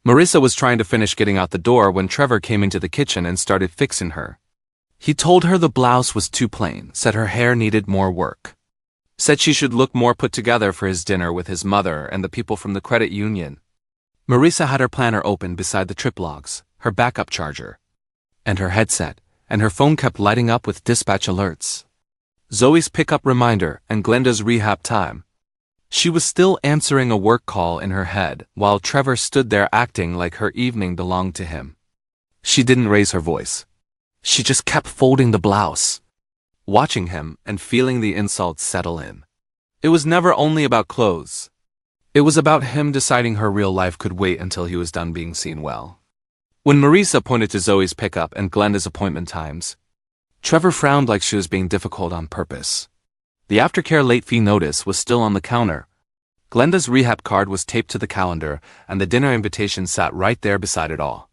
Marissa was trying to finish getting out the door when Trevor came into the kitchen and started fixing her. He told her the blouse was too plain, said her hair needed more work. Said she should look more put together for his dinner with his mother and the people from the credit union. Marissa had her planner open beside the trip logs, her backup charger, and her headset, and her phone kept lighting up with dispatch alerts. Zoe's pickup reminder and Glenda's rehab time. She was still answering a work call in her head while Trevor stood there acting like her evening belonged to him. She didn't raise her voice. She just kept folding the blouse, watching him and feeling the insults settle in. It was never only about clothes. It was about him deciding her real life could wait until he was done being seen well. When Marissa pointed to Zoe's pickup and Glenda's appointment times, Trevor frowned like she was being difficult on purpose. The aftercare late fee notice was still on the counter. Glenda's rehab card was taped to the calendar, and the dinner invitation sat right there beside it all.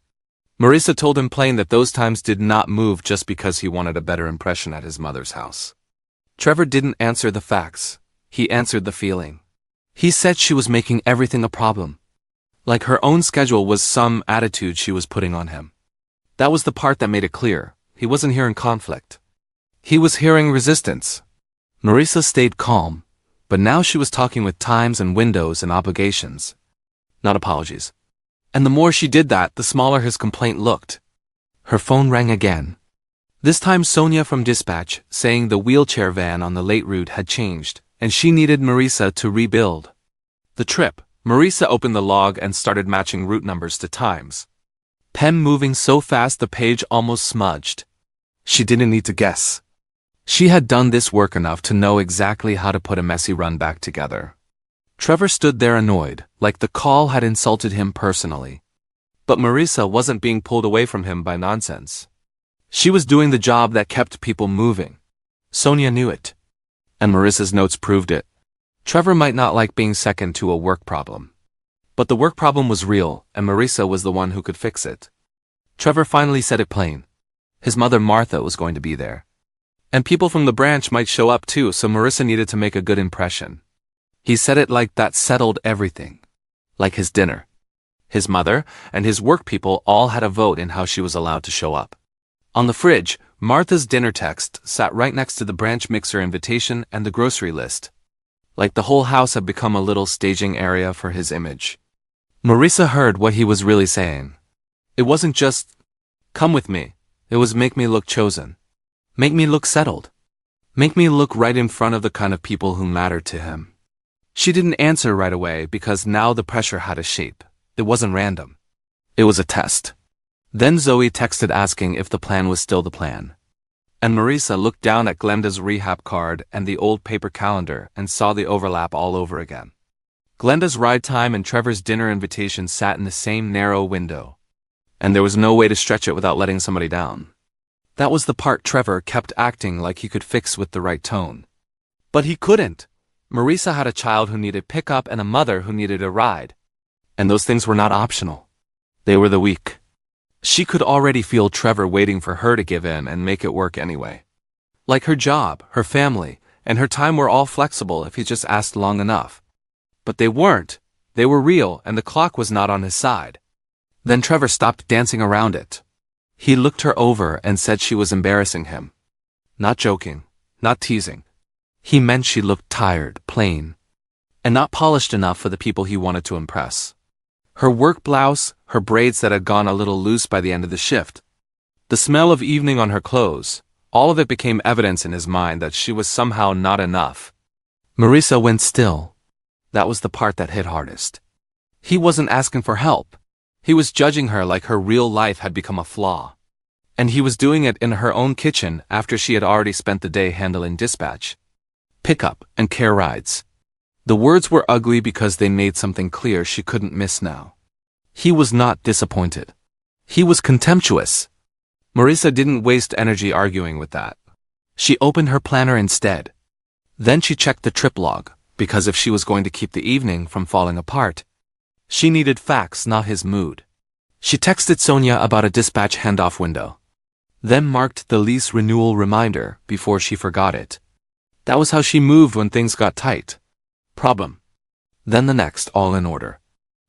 Marissa told him plain that those times did not move just because he wanted a better impression at his mother's house. Trevor didn't answer the facts. He answered the feeling. He said she was making everything a problem. Like her own schedule was some attitude she was putting on him. That was the part that made it clear. He wasn't hearing conflict. He was hearing resistance. Marissa stayed calm, but now she was talking with times and windows and obligations, not apologies. And the more she did that, the smaller his complaint looked. Her phone rang again. This time Sonia from dispatch, saying the wheelchair van on the late route had changed, and she needed Marissa to rebuild the trip. Marissa opened the log and started matching route numbers to times. Pen moving so fast the page almost smudged. She didn't need to guess. She had done this work enough to know exactly how to put a messy run back together. Trevor stood there annoyed, like the call had insulted him personally. But Marissa wasn't being pulled away from him by nonsense. She was doing the job that kept people moving. Sonia knew it. And Marissa's notes proved it. Trevor might not like being second to a work problem. But the work problem was real, and Marissa was the one who could fix it. Trevor finally said it plain. His mother Martha was going to be there. And people from the branch might show up too, so Marissa needed to make a good impression. He said it like that settled everything. Like his dinner. His mother and his work people all had a vote in how she was allowed to show up. On the fridge, Martha's dinner text sat right next to the branch mixer invitation and the grocery list. Like the whole house had become a little staging area for his image. Marissa heard what he was really saying. It wasn't just, come with me. It was make me look chosen. Make me look settled. Make me look right in front of the kind of people who mattered to him. She didn't answer right away because now the pressure had a shape. It wasn't random. It was a test. Then Zoe texted asking if the plan was still the plan. And Marissa looked down at Glenda's rehab card and the old paper calendar and saw the overlap all over again. Glenda's ride time and Trevor's dinner invitation sat in the same narrow window. And there was no way to stretch it without letting somebody down. That was the part Trevor kept acting like he could fix with the right tone. But he couldn't. Marissa had a child who needed pickup and a mother who needed a ride. And those things were not optional. They were the weak. She could already feel Trevor waiting for her to give in and make it work anyway. Like her job, her family, and her time were all flexible if he just asked long enough. But they weren't. They were real, and the clock was not on his side. Then Trevor stopped dancing around it. He looked her over and said she was embarrassing him. Not joking, not teasing. He meant she looked tired, plain, and not polished enough for the people he wanted to impress. Her work blouse, her braids that had gone a little loose by the end of the shift, the smell of evening on her clothes, all of it became evidence in his mind that she was somehow not enough. Marissa went still. That was the part that hit hardest. He wasn't asking for help. He was judging her like her real life had become a flaw. And he was doing it in her own kitchen after she had already spent the day handling dispatch, pickup, and care rides. The words were ugly because they made something clear she couldn't miss now. He was not disappointed. He was contemptuous. Marissa didn't waste energy arguing with that. She opened her planner instead. Then she checked the trip log, because if she was going to keep the evening from falling apart, she needed facts, not his mood. She texted Sonia about a dispatch handoff window. Then marked the lease renewal reminder before she forgot it. That was how she moved when things got tight. Problem. Then the next, all in order.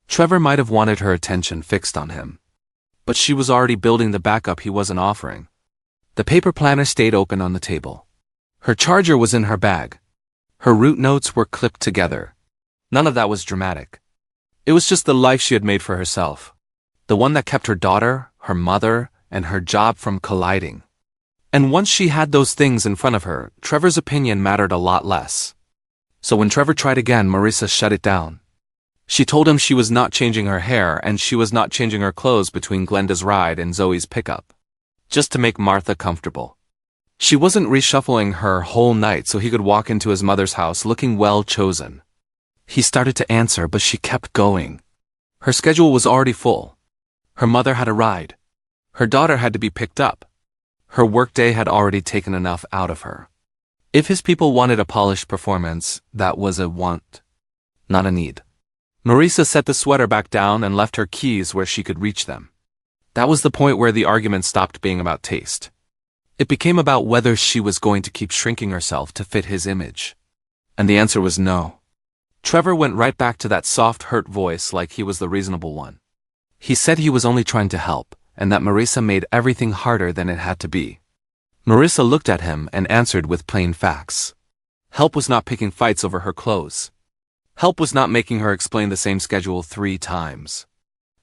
Trevor might have wanted her attention fixed on him, but she was already building the backup he wasn't offering. The paper planner stayed open on the table. Her charger was in her bag. Her route notes were clipped together. None of that was dramatic. It was just the life she had made for herself. The one that kept her daughter, her mother, and her job from colliding. And once she had those things in front of her, Trevor's opinion mattered a lot less. So when Trevor tried again, Marissa shut it down. She told him she was not changing her hair and she was not changing her clothes between Glenda's ride and Zoe's pickup. Just to make Martha comfortable. She wasn't reshuffling her whole night so he could walk into his mother's house looking well chosen. He started to answer, but she kept going. Her schedule was already full. Her mother had a ride. Her daughter had to be picked up. Her workday had already taken enough out of her. If his people wanted a polished performance, that was a want, not a need. Marissa set the sweater back down and left her keys where she could reach them. That was the point where the argument stopped being about taste. It became about whether she was going to keep shrinking herself to fit his image. And the answer was no. Trevor went right back to that soft, hurt voice like he was the reasonable one. He said he was only trying to help, and that Marissa made everything harder than it had to be. Marissa looked at him and answered with plain facts. Help was not picking fights over her clothes. Help was not making her explain the same schedule 3 times.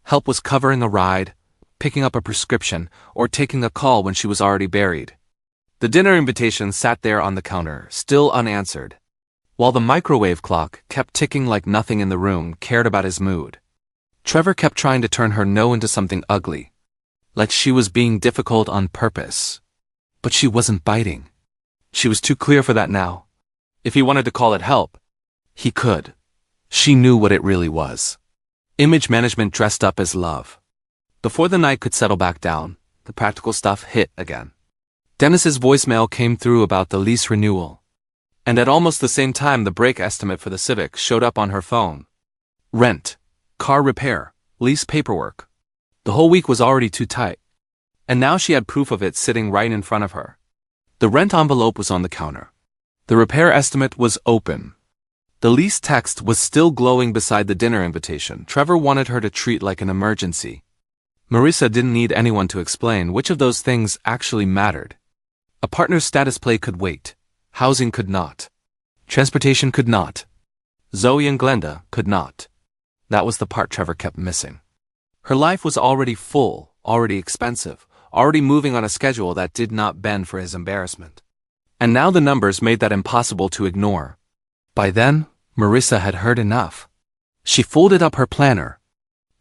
Help was covering a ride, picking up a prescription, or taking a call when she was already buried. The dinner invitation sat there on the counter, still unanswered, while the microwave clock kept ticking like nothing in the room cared about his mood. Trevor kept trying to turn her no into something ugly, like she was being difficult on purpose. But she wasn't biting. She was too clear for that now. If he wanted to call it help, he could. She knew what it really was. Image management dressed up as love. Before the night could settle back down, the practical stuff hit again. Dennis's voicemail came through about the lease renewal. And at almost the same time, the break estimate for the Civic showed up on her phone. Rent, car repair, lease paperwork. The whole week was already too tight. And now she had proof of it sitting right in front of her. The rent envelope was on the counter. The repair estimate was open. The lease text was still glowing beside the dinner invitation. Trevor wanted her to treat like an emergency. Marissa didn't need anyone to explain which of those things actually mattered. A partner's status play could wait. Housing could not. Transportation could not. Zoe and Glenda could not. That was the part Trevor kept missing. Her life was already full, already expensive, already moving on a schedule that did not bend for his embarrassment. And now the numbers made that impossible to ignore. By then, Marissa had heard enough. She folded up her planner,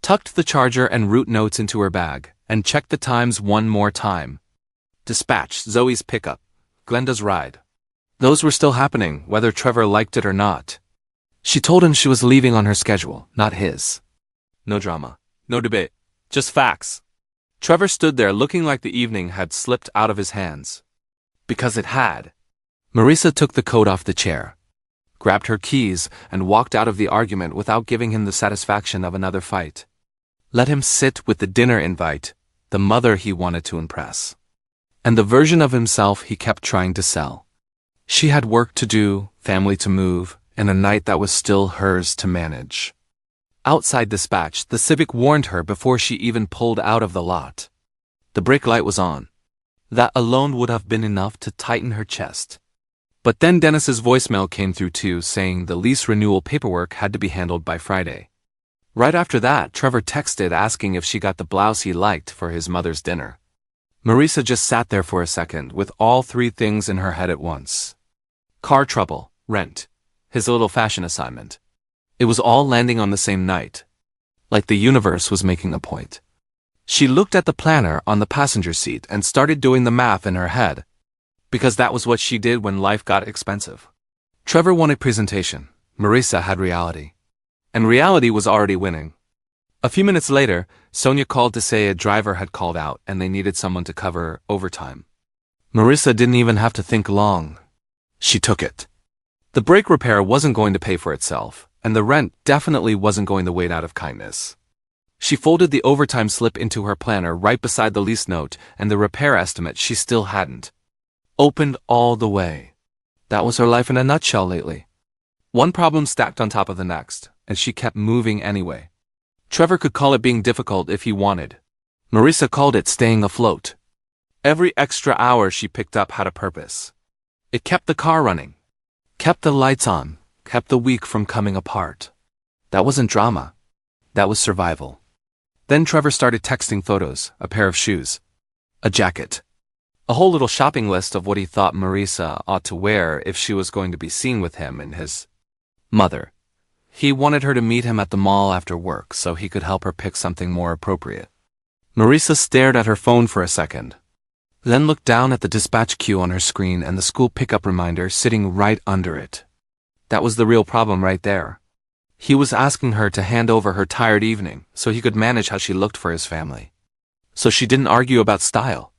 tucked the charger and route notes into her bag, and checked the times one more time. Dispatch, Zoe's pickup, Glenda's ride. Those were still happening, whether Trevor liked it or not. She told him she was leaving on her schedule, not his. No drama, no debate, just facts. Trevor stood there looking like the evening had slipped out of his hands. Because it had. Marissa took the coat off the chair, grabbed her keys, and walked out of the argument without giving him the satisfaction of another fight. Let him sit with the dinner invite, the mother he wanted to impress, and the version of himself he kept trying to sell. She had work to do, family to move, and a night that was still hers to manage. Outside Dispatch, the Civic warned her before she even pulled out of the lot. The brake light was on. That alone would have been enough to tighten her chest. But then Dennis's voicemail came through too, saying the lease renewal paperwork had to be handled by Friday. Right after that, Trevor texted asking if she got the blouse he liked for his mother's dinner. Marissa just sat there for a second with all 3 things in her head at once. Car trouble, rent, his little fashion assignment. It was all landing on the same night. Like the universe was making a point. She looked at the planner on the passenger seat and started doing the math in her head. Because that was what she did when life got expensive. Trevor wanted presentation. Marissa had reality. And reality was already winning. A few minutes later, Sonia called to say a driver had called out and they needed someone to cover overtime. Marissa didn't even have to think long. She took it. The brake repair wasn't going to pay for itself, and the rent definitely wasn't going to wait out of kindness. She folded the overtime slip into her planner right beside the lease note and the repair estimate she still hadn't opened all the way. That was her life in a nutshell lately. One problem stacked on top of the next, and she kept moving anyway. Trevor could call it being difficult if he wanted. Marissa called it staying afloat. Every extra hour she picked up had a purpose. It kept the car running, kept the lights on, kept the week from coming apart. That wasn't drama. That was survival. Then Trevor started texting photos, a pair of shoes, a jacket, a whole little shopping list of what he thought Marissa ought to wear if she was going to be seen with him and his mother. He wanted her to meet him at the mall after work so he could help her pick something more appropriate. Marissa stared at her phone for a second, then looked down at the dispatch queue on her screen and the school pickup reminder sitting right under it. That was the real problem right there. He was asking her to hand over her tired evening so he could manage how she looked for his family. So she didn't argue about style.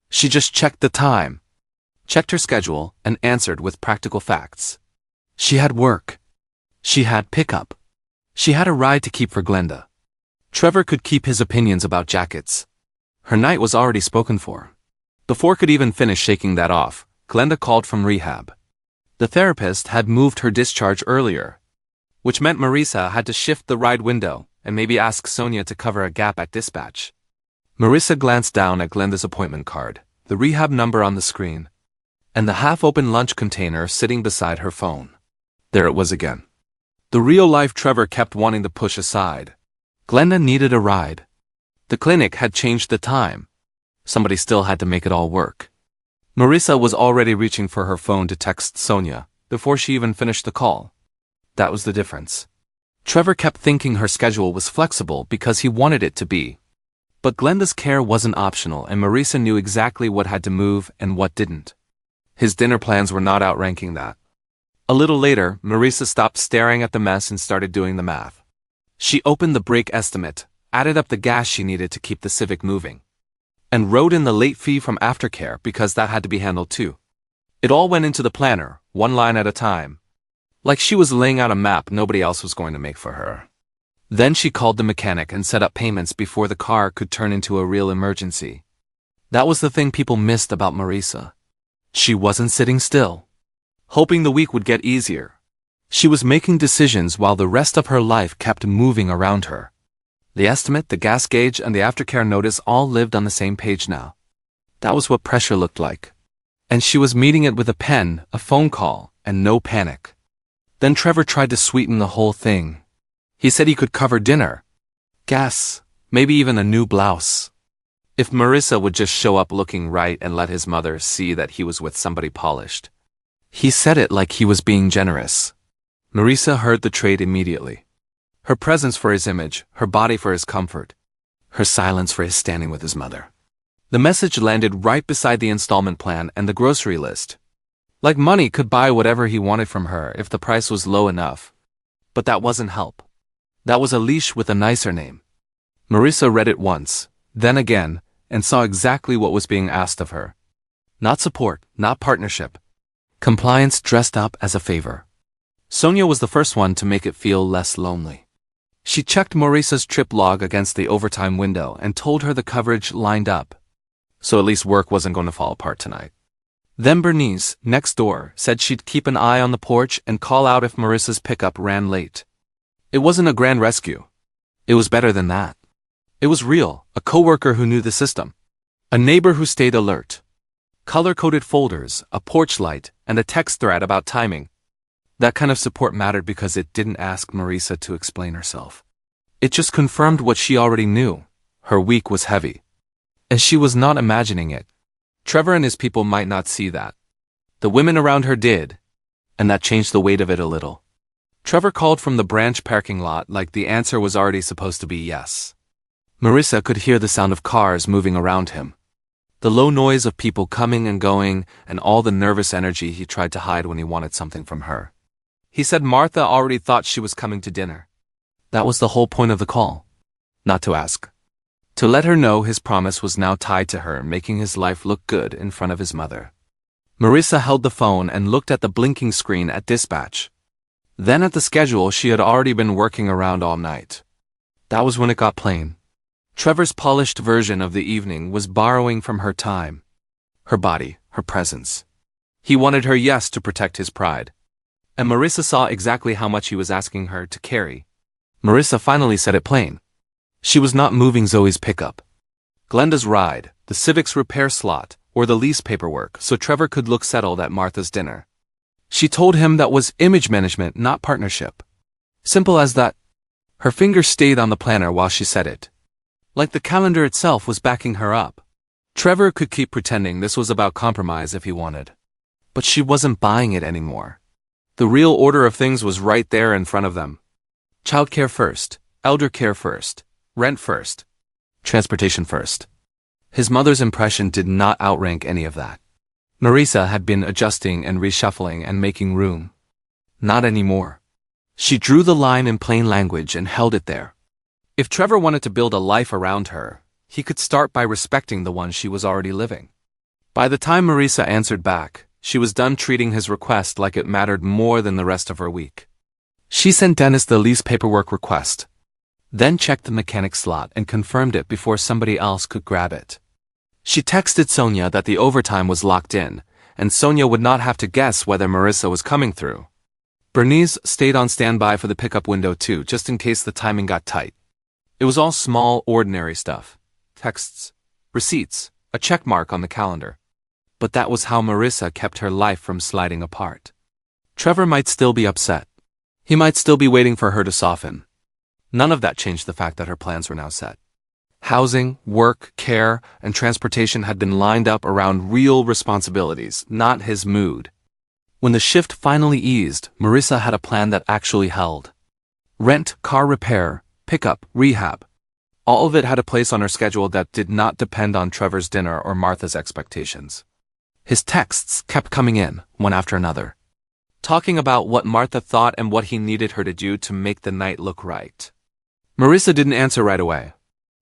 She just checked the time, checked her schedule, and answered with practical facts. She had work. She had pickup. She had a ride to keep for Glenda. Trevor could keep his opinions about jackets. Her night was already spoken for. Before could even finish shaking that off, Glenda called from rehab. The therapist had moved her discharge earlier, which meant Marissa had to shift the ride window and maybe ask Sonia to cover a gap at dispatch. Marissa glanced down at Glenda's appointment card, the rehab number on the screen, and the half-open lunch container sitting beside her phone. There it was again. The real-life Trevor kept wanting to push aside. Glenda needed a ride. The clinic had changed the time. Somebody still had to make it all work. Marissa was already reaching for her phone to text Sonia before she even finished the call. That was the difference. Trevor kept thinking her schedule was flexible because he wanted it to be. But Glenda's care wasn't optional and Marissa knew exactly what had to move and what didn't. His dinner plans were not outranking that. A little later, Marissa stopped staring at the mess and started doing the math. She opened the brake estimate, added up the gas she needed to keep the Civic moving, and wrote in the late fee from aftercare because that had to be handled too. It all went into the planner, one line at a time. Like she was laying out a map nobody else was going to make for her. Then she called the mechanic and set up payments before the car could turn into a real emergency. That was the thing people missed about Marissa. She wasn't sitting still, hoping the week would get easier. She was making decisions while the rest of her life kept moving around her. The estimate, the gas gauge, and the aftercare notice all lived on the same page now. That was what pressure looked like. And she was meeting it with a pen, a phone call, and no panic. Then Trevor tried to sweeten the whole thing. He said he could cover dinner, gas, maybe even a new blouse. If Marissa would just show up looking right and let his mother see that he was with somebody polished. He said it like he was being generous. Marissa heard the trade immediately. Her presence for his image, her body for his comfort, her silence for his standing with his mother. The message landed right beside the installment plan and the grocery list. Like money could buy whatever he wanted from her if the price was low enough. But that wasn't help. That was a leash with a nicer name. Marissa read it once, then again, and saw exactly what was being asked of her. Not support, not partnership. Compliance dressed up as a favor. Sonia was the first one to make it feel less lonely. She checked Marissa's trip log against the overtime window and told her the coverage lined up. So at least work wasn't going to fall apart tonight. Then Bernice, next door, said she'd keep an eye on the porch and call out if Marissa's pickup ran late. It wasn't a grand rescue. It was better than that. It was real, a coworker who knew the system. A neighbor who stayed alert. Color-coded folders, a porch light, and a text thread about timing. That kind of support mattered because it didn't ask Marissa to explain herself. It just confirmed what she already knew. Her week was heavy. And she was not imagining it. Trevor and his people might not see that. The women around her did, and that changed the weight of it a little. Trevor called from the branch parking lot like the answer was already supposed to be yes. Marissa could hear the sound of cars moving around him. The low noise of people coming and going, and all the nervous energy he tried to hide when he wanted something from her. He said Martha already thought she was coming to dinner. That was the whole point of the call. Not to ask. To let her know his promise was now tied to her, making his life look good in front of his mother. Marissa held the phone and looked at the blinking screen at dispatch. Then at the schedule she had already been working around all night. That was when it got plain. Trevor's polished version of the evening was borrowing from her time. Her body, her presence. He wanted her yes to protect his pride. And Marissa saw exactly how much he was asking her to carry. Marissa finally said it plain. She was not moving Zoe's pickup, Glenda's ride, the Civic's repair slot, or the lease paperwork so Trevor could look settled at Martha's dinner. She told him that was image management, not partnership. Simple as that. Her finger stayed on the planner while she said it. Like the calendar itself was backing her up. Trevor could keep pretending this was about compromise if he wanted. But she wasn't buying it anymore. The real order of things was right there in front of them. Childcare first, elder care first, rent first, transportation first. His mother's impression did not outrank any of that. Marisa had been adjusting and reshuffling and making room. Not anymore. She drew the line in plain language and held it there. If Trevor wanted to build a life around her, he could start by respecting the one she was already living. By the time Marisa answered back, she was done treating his request like it mattered more than the rest of her week. She sent Dennis the lease paperwork request, then checked the mechanic slot and confirmed it before somebody else could grab it. She texted Sonia that the overtime was locked in, and Sonia would not have to guess whether Marisa was coming through. Bernice stayed on standby for the pickup window too, just in case the timing got tight. It was all small, ordinary stuff. Texts, receipts, a check mark on the calendar. But that was how Marisa kept her life from sliding apart. Trevor might still be upset. He might still be waiting for her to soften. None of that changed the fact that her plans were now set. Housing, work, care, and transportation had been lined up around real responsibilities, not his mood. When the shift finally eased, Marisa had a plan that actually held. Rent, car repair, pickup, rehab. All of it had a place on her schedule that did not depend on Trevor's dinner or Martha's expectations. His texts kept coming in, one after another, talking about what Martha thought and what he needed her to do to make the night look right. Marisa didn't answer right away.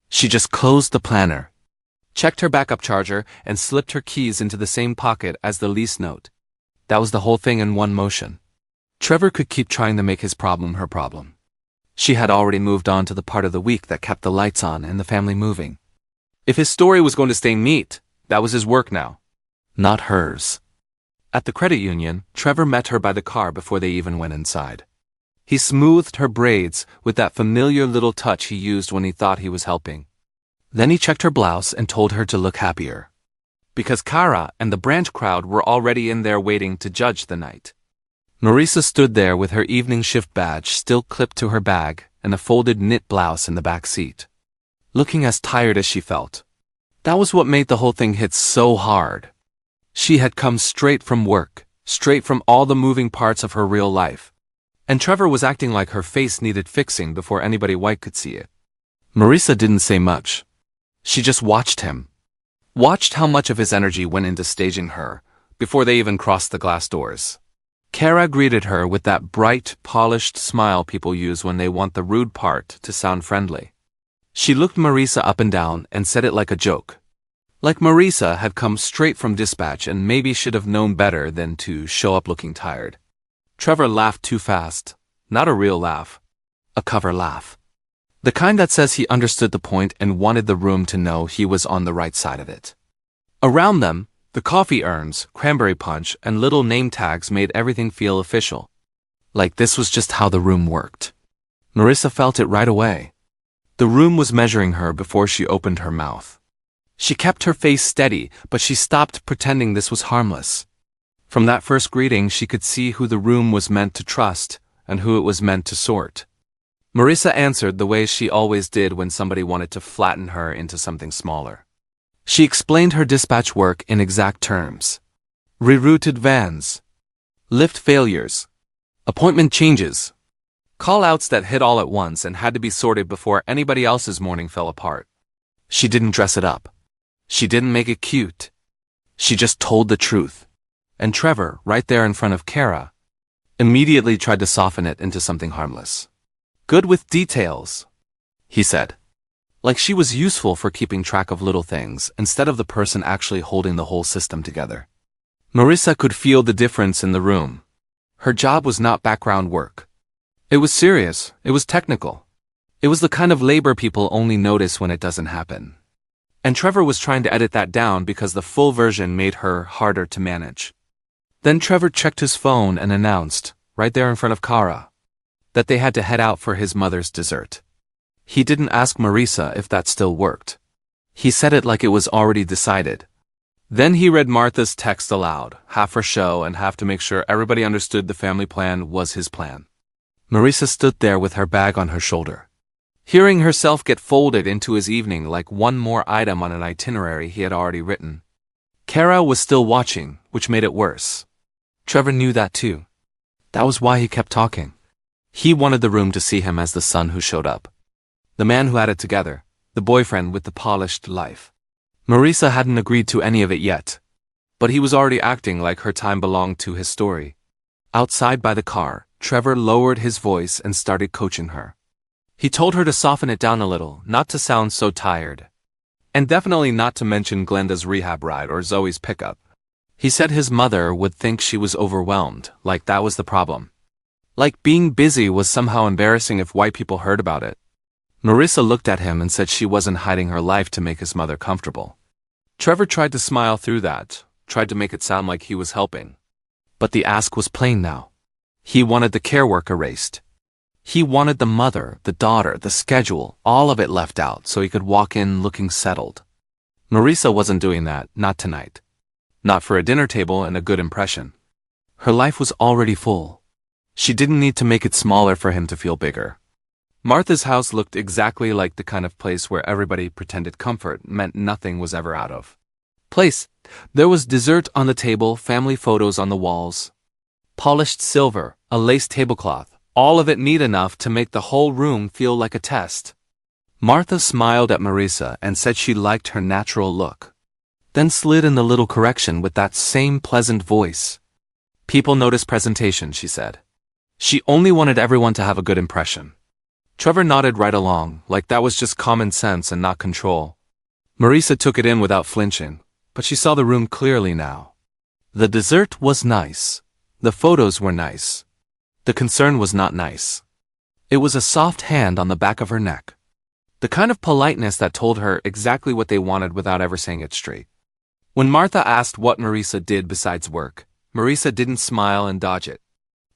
She just closed the planner, checked her backup charger, and slipped her keys into the same pocket as the lease note. That was the whole thing in one motion. Trevor could keep trying to make his problem her problem. She had already moved on to the part of the week that kept the lights on and the family moving. If his story was going to stay neat, that was his work now, not hers. At the credit union, Trevor met her by the car before they even went inside. He smoothed her braids with that familiar little touch he used when he thought he was helping. Then he checked her blouse and told her to look happier. Because Kara and the branch crowd were already in there waiting to judge the night. Marisa stood there with her evening shift badge still clipped to her bag and a folded knit blouse in the back seat, looking as tired as she felt. That was what made the whole thing hit so hard. She had come straight from work, straight from all the moving parts of her real life. And Trevor was acting like her face needed fixing before anybody white could see it. Marisa didn't say much. She just watched him. Watched how much of his energy went into staging her, before they even crossed the glass doors. Kara greeted her with that bright, polished smile people use when they want the rude part to sound friendly. She looked Marisa up and down and said it like a joke. Like Marisa had come straight from dispatch and maybe should have known better than to show up looking tired. Trevor laughed too fast. Not a real laugh. A cover laugh. The kind that says he understood the point and wanted the room to know he was on the right side of it. Around them, the coffee urns, cranberry punch, and little name tags made everything feel official. Like this was just how the room worked. Marisa felt it right away. The room was measuring her before she opened her mouth. She kept her face steady, but she stopped pretending this was harmless. From that first greeting, she could see who the room was meant to trust and who it was meant to sort. Marisa answered the way she always did when somebody wanted to flatten her into something smaller. She explained her dispatch work in exact terms. Rerouted vans. Lift failures. Appointment changes. Call-outs that hit all at once and had to be sorted before anybody else's morning fell apart. She didn't dress it up. She didn't make it cute. She just told the truth. And Trevor, right there in front of Kara, immediately tried to soften it into something harmless. Good with details, he said. Like she was useful for keeping track of little things instead of the person actually holding the whole system together. Marisa could feel the difference in the room. Her job was not background work. It was serious. It was technical. It was the kind of labor people only notice when it doesn't happen. And Trevor was trying to edit that down because the full version made her harder to manage. Then Trevor checked his phone and announced, right there in front of Kara, that they had to head out for his mother's dessert. He didn't ask Marissa if that still worked. He said it like it was already decided. Then he read Martha's text aloud, half for show and half to make sure everybody understood the family plan was his plan. Marissa stood there with her bag on her shoulder, hearing herself get folded into his evening like one more item on an itinerary he had already written. Kara was still watching, which made it worse. Trevor knew that too. That was why he kept talking. He wanted the room to see him as the son who showed up. The man who had it together, the boyfriend with the polished life. Marissa hadn't agreed to any of it yet, but he was already acting like her time belonged to his story. Outside by the car, Trevor lowered his voice and started coaching her. He told her to soften it down a little, not to sound so tired. And definitely not to mention Glenda's rehab ride or Zoe's pickup. He said his mother would think she was overwhelmed, like that was the problem. Like being busy was somehow embarrassing if white people heard about it. Marissa looked at him and said she wasn't hiding her life to make his mother comfortable. Trevor tried to smile through that, tried to make it sound like he was helping. But the ask was plain now. He wanted the care work erased. He wanted the mother, the daughter, the schedule, all of it left out so he could walk in looking settled. Marissa wasn't doing that, not tonight. Not for a dinner table and a good impression. Her life was already full. She didn't need to make it smaller for him to feel bigger. Martha's house looked exactly like the kind of place where everybody pretended comfort meant nothing was ever out of place. There was dessert on the table, family photos on the walls, polished silver, a lace tablecloth, all of it neat enough to make the whole room feel like a test. Martha smiled at Marissa and said she liked her natural look, then slid in the little correction with that same pleasant voice. People notice presentation, she said. She only wanted everyone to have a good impression. Trevor nodded right along, like that was just common sense and not control. Marissa took it in without flinching, but she saw the room clearly now. The dessert was nice. The photos were nice. The concern was not nice. It was a soft hand on the back of her neck. The kind of politeness that told her exactly what they wanted without ever saying it straight. When Martha asked what Marissa did besides work, Marissa didn't smile and dodge it.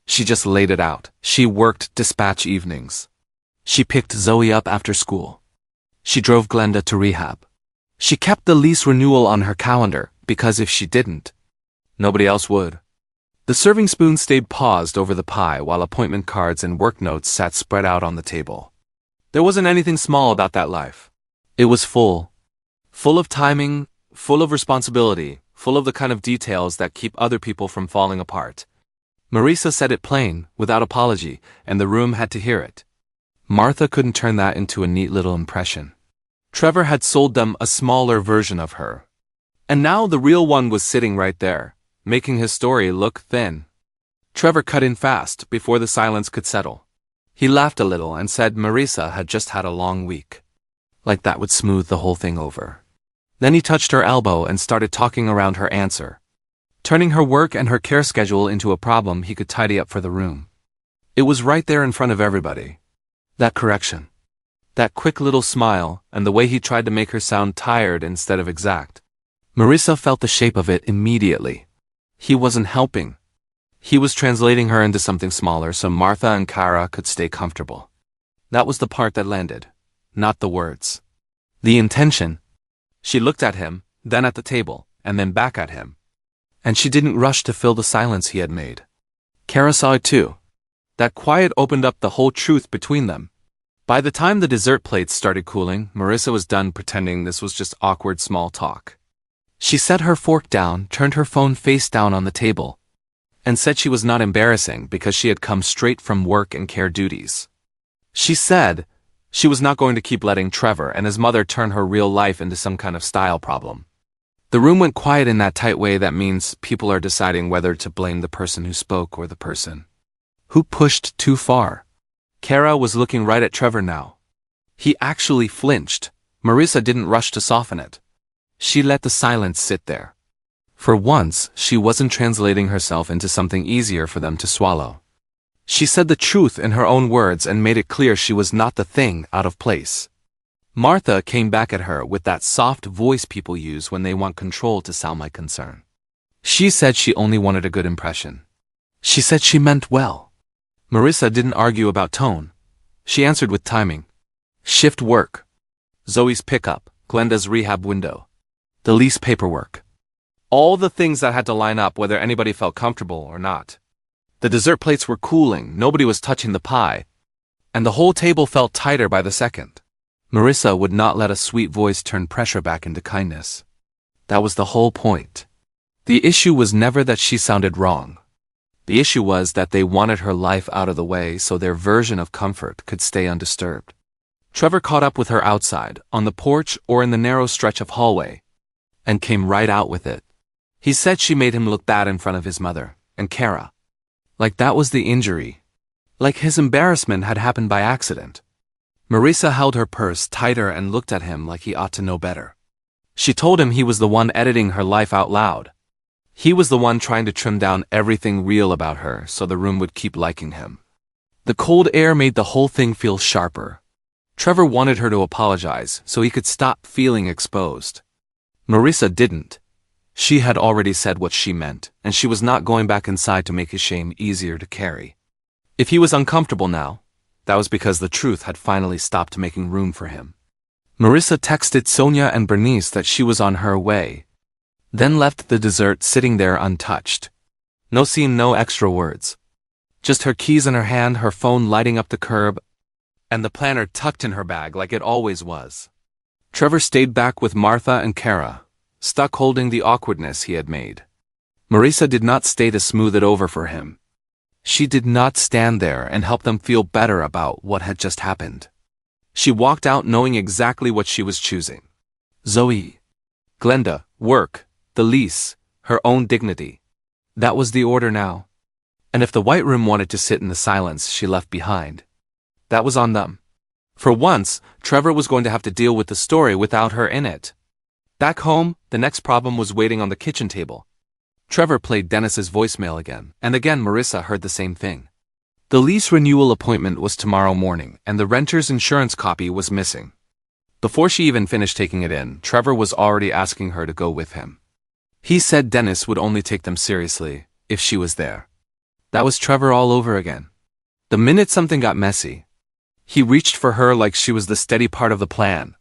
She just laid it out. She worked dispatch evenings. She picked Zoe up after school. She drove Glenda to rehab. She kept the lease renewal on her calendar, because if she didn't, nobody else would. The serving spoon stayed paused over the pie while appointment cards and work notes sat spread out on the table. There wasn't anything small about that life. It was full. Full of timing, full of responsibility, full of the kind of details that keep other people from falling apart. Marissa said it plain, without apology, and the room had to hear it. Martha couldn't turn that into a neat little impression. Trevor had sold them a smaller version of her. And now the real one was sitting right there, making his story look thin. Trevor cut in fast before the silence could settle. He laughed a little and said Marissa had just had a long week. Like that would smooth the whole thing over. Then he touched her elbow and started talking around her answer, turning her work and her care schedule into a problem he could tidy up for the room. It was right there in front of everybody. That correction. That quick little smile, and the way he tried to make her sound tired instead of exact. Marissa felt the shape of it immediately. He wasn't helping. He was translating her into something smaller so Martha and Kara could stay comfortable. That was the part that landed, not the words. The intention. She looked at him, then at the table, and then back at him. And she didn't rush to fill the silence he had made. Kara saw it too. That quiet opened up the whole truth between them. By the time the dessert plates started cooling, Marissa was done pretending this was just awkward small talk. She set her fork down, turned her phone face down on the table, and said she was not embarrassing because she had come straight from work and care duties. She said she was not going to keep letting Trevor and his mother turn her real life into some kind of style problem. The room went quiet in that tight way that means people are deciding whether to blame the person who spoke or the person who pushed too far. Kara was looking right at Trevor now. He actually flinched. Marissa didn't rush to soften it. She let the silence sit there. For once, she wasn't translating herself into something easier for them to swallow. She said the truth in her own words and made it clear she was not the thing out of place. Martha came back at her with that soft voice people use when they want control to sound like concern. She said she only wanted a good impression. She said she meant well. Marissa didn't argue about tone. She answered with timing. Shift work. Zoe's pickup, Glenda's rehab window. The lease paperwork. All the things that had to line up whether anybody felt comfortable or not. The dessert plates were cooling, nobody was touching the pie, and the whole table felt tighter by the second. Marissa would not let a sweet voice turn pressure back into kindness. That was the whole point. The issue was never that she sounded wrong. The issue was that they wanted her life out of the way so their version of comfort could stay undisturbed. Trevor caught up with her outside, on the porch or in the narrow stretch of hallway, and came right out with it. He said she made him look bad in front of his mother, and Kara. Like that was the injury. Like his embarrassment had happened by accident. Marissa held her purse tighter and looked at him like he ought to know better. She told him he was the one editing her life out loud. He was the one trying to trim down everything real about her so the room would keep liking him. The cold air made the whole thing feel sharper. Trevor wanted her to apologize so he could stop feeling exposed. Marissa didn't. She had already said what she meant, and she was not going back inside to make his shame easier to carry. If he was uncomfortable now, that was because the truth had finally stopped making room for him. Marissa texted Sonia and Bernice that she was on her way, then left the dessert sitting there untouched. No scene, no extra words. Just her keys in her hand, her phone lighting up the curb, and the planner tucked in her bag like it always was. Trevor stayed back with Martha and Kara, stuck holding the awkwardness he had made. Marissa did not stay to smooth it over for him. She did not stand there and help them feel better about what had just happened. She walked out knowing exactly what she was choosing. Zoe, Glenda, work, the lease, her own dignity. That was the order now. And if the White Room wanted to sit in the silence she left behind, that was on them. For once, Trevor was going to have to deal with the story without her in it. Back home, the next problem was waiting on the kitchen table. Trevor played Dennis's voicemail again, and again Marissa heard the same thing. The lease renewal appointment was tomorrow morning, and the renter's insurance copy was missing. Before she even finished taking it in, Trevor was already asking her to go with him. He said Dennis would only take them seriously if she was there. That was Trevor all over again. The minute something got messy, he reached for her like she was the steady part of the plan.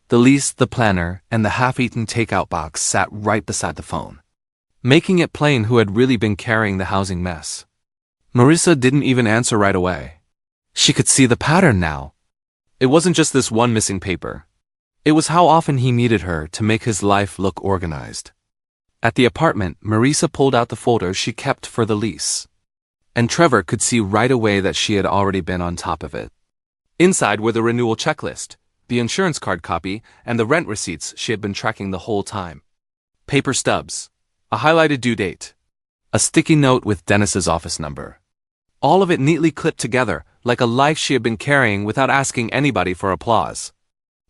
The lease, the planner, and the half-eaten takeout box sat right beside the phone, making it plain who had really been carrying the housing mess. Marissa didn't even answer right away. She could see the pattern now. It wasn't just this one missing paper. It was how often he needed her to make his life look organized. At the apartment, Marissa pulled out the folder she kept for the lease, and Trevor could see right away that she had already been on top of it. Inside were the renewal checklist, the insurance card copy, and the rent receipts she had been tracking the whole time. Paper stubs, a highlighted due date, a sticky note with Dennis's office number. All of it neatly clipped together, like a life she had been carrying without asking anybody for applause.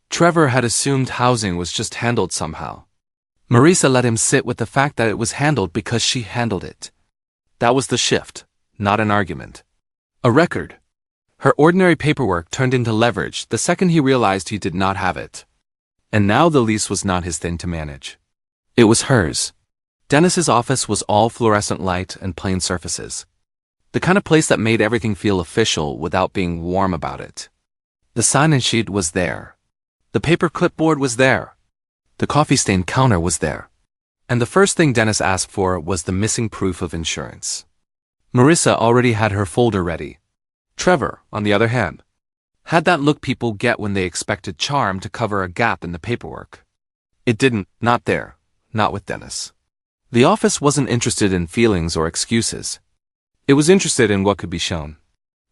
Trevor had assumed housing was just handled somehow. Marissa let him sit with the fact that it was handled because she handled it. That was the shift, not an argument. A record. Her ordinary paperwork turned into leverage the second he realized he did not have it. And now the lease was not his thing to manage. It was hers. Dennis's office was all fluorescent light and plain surfaces. The kind of place that made everything feel official without being warm about it. The sign-in sheet was there. The paper clipboard was there. The coffee-stained counter was there. And the first thing Dennis asked for was the missing proof of insurance. Marissa already had her folder ready. Trevor, on the other hand, had that look people get when they expected charm to cover a gap in the paperwork. It didn't, not there, not with Dennis. The office wasn't interested in feelings or excuses. It was interested in what could be shown.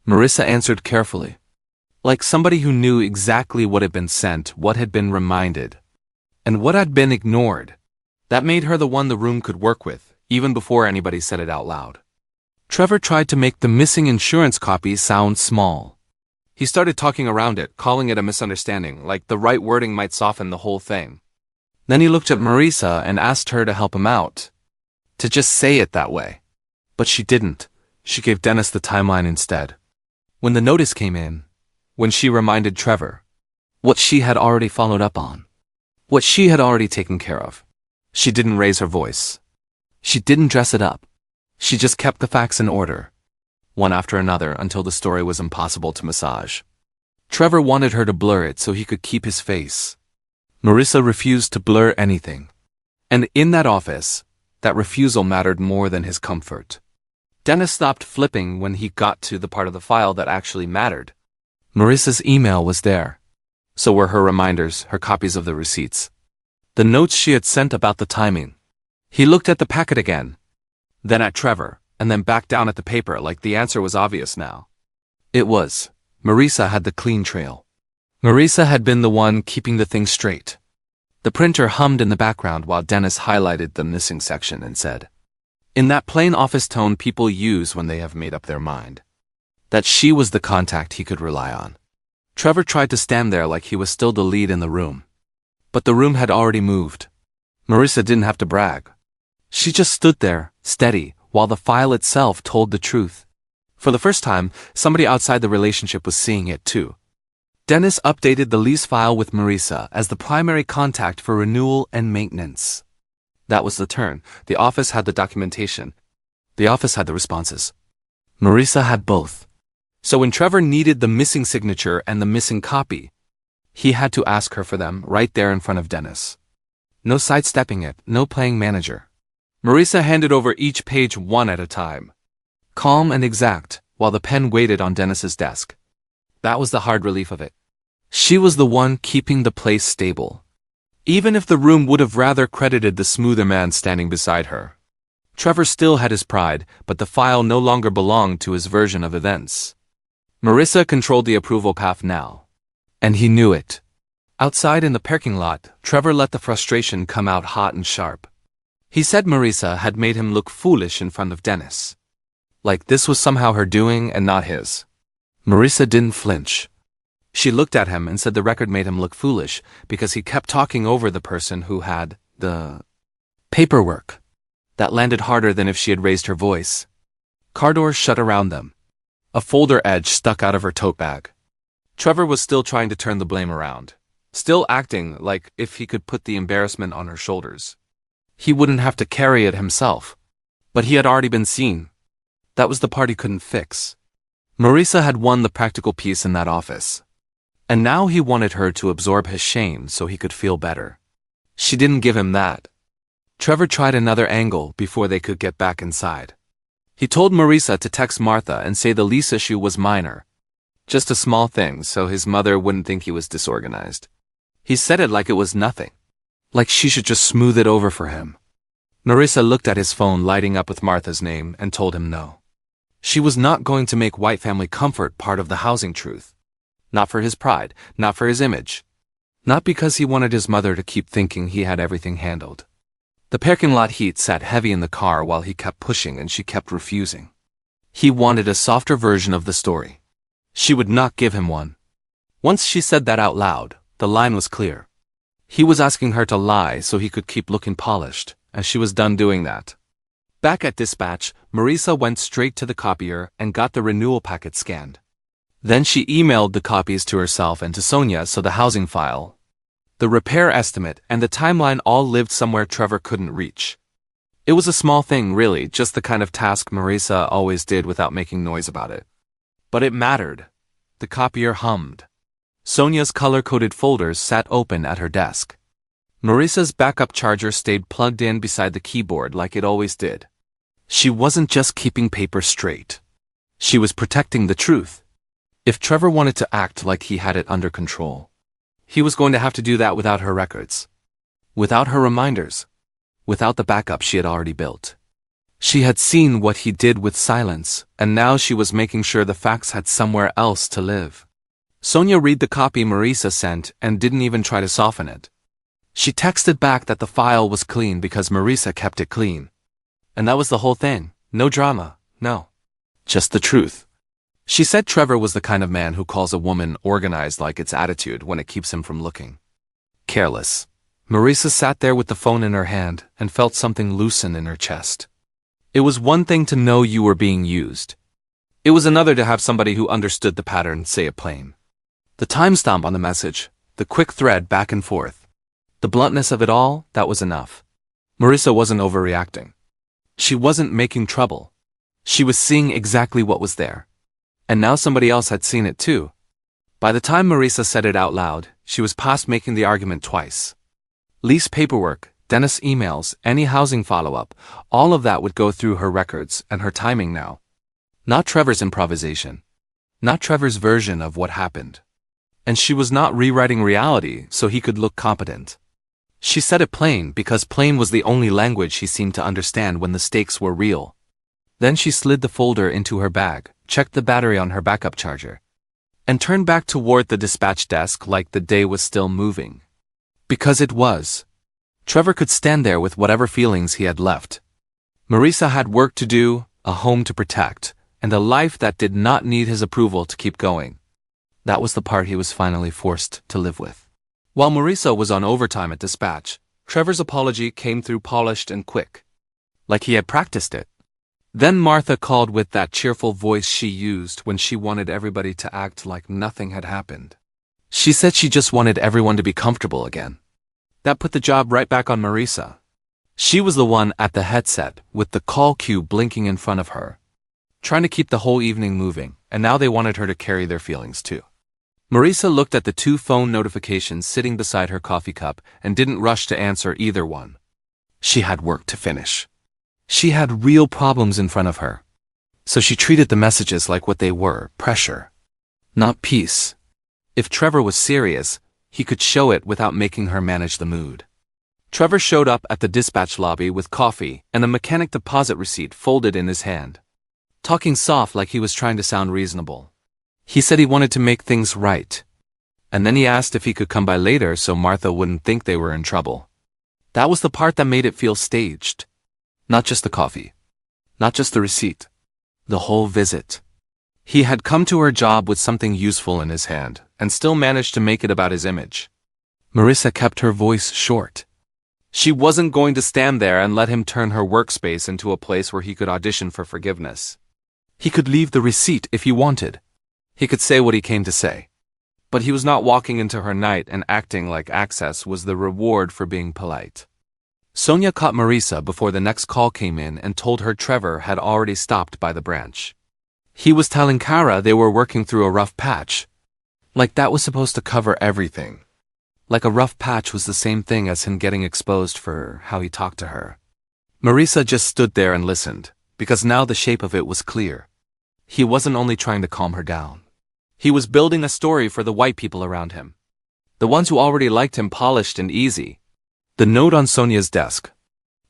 Marissa answered carefully, like somebody who knew exactly what had been sent, what had been reminded, and what had been ignored. That made her the one the room could work with, even before anybody said it out loud. Trevor tried to make the missing insurance copy sound small. He started talking around it, calling it a misunderstanding, like the right wording might soften the whole thing. Then he looked at Marissa and asked her to help him out, to just say it that way. But she didn't. She gave Dennis the timeline instead. When the notice came in, when she reminded Trevor what she had already followed up on, what she had already taken care of, she didn't raise her voice. She didn't dress it up. She just kept the facts in order, one after another until the story was impossible to massage. Trevor wanted her to blur it so he could keep his face. Marissa refused to blur anything. And in that office, that refusal mattered more than his comfort. Dennis stopped flipping when he got to the part of the file that actually mattered. Marissa's email was there. So were her reminders, her copies of the receipts. The notes she had sent about the timing. He looked at the packet again, then at Trevor, and then back down at the paper like the answer was obvious now. It was. Marissa had the clean trail. Marissa had been the one keeping the thing straight. The printer hummed in the background while Dennis highlighted the missing section and said, in that plain office tone people use when they have made up their mind, that she was the contact he could rely on. Trevor tried to stand there like he was still the lead in the room. But the room had already moved. Marissa didn't have to brag. She just stood there, steady, while the file itself told the truth. For the first time, somebody outside the relationship was seeing it too. Dennis updated the lease file with Marissa as the primary contact for renewal and maintenance. That was the turn. The office had the documentation. The office had the responses. Marissa had both. So when Trevor needed the missing signature and the missing copy, he had to ask her for them right there in front of Dennis. No sidestepping it, no playing manager. Marissa handed over each page one at a time, calm and exact, while the pen waited on Dennis's desk. That was the hard relief of it. She was the one keeping the place stable. Even if the room would have rather credited the smoother man standing beside her. Trevor still had his pride, but the file no longer belonged to his version of events. Marissa controlled the approval path now. And he knew it. Outside in the parking lot, Trevor let the frustration come out hot and sharp. He said Marissa had made him look foolish in front of Dennis. Like this was somehow her doing and not his. Marissa didn't flinch. She looked at him and said the record made him look foolish because he kept talking over the person who had the paperwork. That landed harder than if she had raised her voice. Car doors shut around them. A folder edge stuck out of her tote bag. Trevor was still trying to turn the blame around. Still acting like if he could put the embarrassment on her shoulders. He wouldn't have to carry it himself. But he had already been seen. That was the part he couldn't fix. Marissa had won the practical piece in that office. And now he wanted her to absorb his shame so he could feel better. She didn't give him that. Trevor tried another angle before they could get back inside. He told Marissa to text Martha and say the lease issue was minor. Just a small thing so his mother wouldn't think he was disorganized. He said it like it was nothing. Like she should just smooth it over for him. Marissa looked at his phone lighting up with Martha's name and told him no. She was not going to make white family comfort part of the housing truth. Not for his pride, not for his image. Not because he wanted his mother to keep thinking he had everything handled. The parking lot heat sat heavy in the car while he kept pushing and she kept refusing. He wanted a softer version of the story. She would not give him one. Once she said that out loud, the line was clear. He was asking her to lie so he could keep looking polished, and she was done doing that. Back at dispatch, Marissa went straight to the copier and got the renewal packet scanned. Then she emailed the copies to herself and to Sonia so the housing file, the repair estimate, and the timeline all lived somewhere Trevor couldn't reach. It was a small thing, really, just the kind of task Marissa always did without making noise about it. But it mattered. The copier hummed. Sonia's color-coded folders sat open at her desk. Marissa's backup charger stayed plugged in beside the keyboard like it always did. She wasn't just keeping paper straight. She was protecting the truth. If Trevor wanted to act like he had it under control, he was going to have to do that without her records. Without her reminders. Without the backup she had already built. She had seen what he did with silence, and now she was making sure the facts had somewhere else to live. Sonia read the copy Marissa sent and didn't even try to soften it. She texted back that the file was clean because Marissa kept it clean. And that was the whole thing. No drama, no. Just the truth. She said Trevor was the kind of man who calls a woman organized like its attitude when it keeps him from looking careless. Marissa sat there with the phone in her hand and felt something loosen in her chest. It was one thing to know you were being used. It was another to have somebody who understood the pattern say it plain. The timestamp on the message, the quick thread back and forth. The bluntness of it all, that was enough. Marissa wasn't overreacting. She wasn't making trouble. She was seeing exactly what was there. And now somebody else had seen it too. By the time Marisa said it out loud, she was past making the argument twice. Lease paperwork, dentist emails, any housing follow-up, all of that would go through her records and her timing now. Not Trevor's improvisation. Not Trevor's version of what happened. And she was not rewriting reality so he could look competent. She said it plain because plain was the only language he seemed to understand when the stakes were real. Then she slid the folder into her bag, checked the battery on her backup charger, and turned back toward the dispatch desk like the day was still moving. Because it was. Trevor could stand there with whatever feelings he had left. Marisa had work to do, a home to protect, and a life that did not need his approval to keep going. That was the part he was finally forced to live with. While Marisa was on overtime at dispatch, Trevor's apology came through polished and quick. Like he had practiced it. Then Martha called with that cheerful voice she used when she wanted everybody to act like nothing had happened. She said she just wanted everyone to be comfortable again. That put the job right back on Marisa. She was the one at the headset, with the call queue blinking in front of her, trying to keep the whole evening moving, and now they wanted her to carry their feelings too. Marisa looked at the 2 phone notifications sitting beside her coffee cup and didn't rush to answer either one. She had work to finish. She had real problems in front of her. So she treated the messages like what they were, pressure, not peace. If Trevor was serious, he could show it without making her manage the mood. Trevor showed up at the dispatch lobby with coffee and a mechanic deposit receipt folded in his hand, talking soft like he was trying to sound reasonable. He said he wanted to make things right. And then he asked if he could come by later so Martha wouldn't think they were in trouble. That was the part that made it feel staged. Not just the coffee. Not just the receipt. The whole visit. He had come to her job with something useful in his hand, and still managed to make it about his image. Marisa kept her voice short. She wasn't going to stand there and let him turn her workspace into a place where he could audition for forgiveness. He could leave the receipt if he wanted. He could say what he came to say. But he was not walking into her night and acting like access was the reward for being polite. Sonia caught Marisa before the next call came in and told her Trevor had already stopped by the branch. He was telling Kara they were working through a rough patch. Like that was supposed to cover everything. Like a rough patch was the same thing as him getting exposed for how he talked to her. Marisa just stood there and listened, because now the shape of it was clear. He wasn't only trying to calm her down. He was building a story for the white people around him. The ones who already liked him polished and easy. The note on Sonia's desk,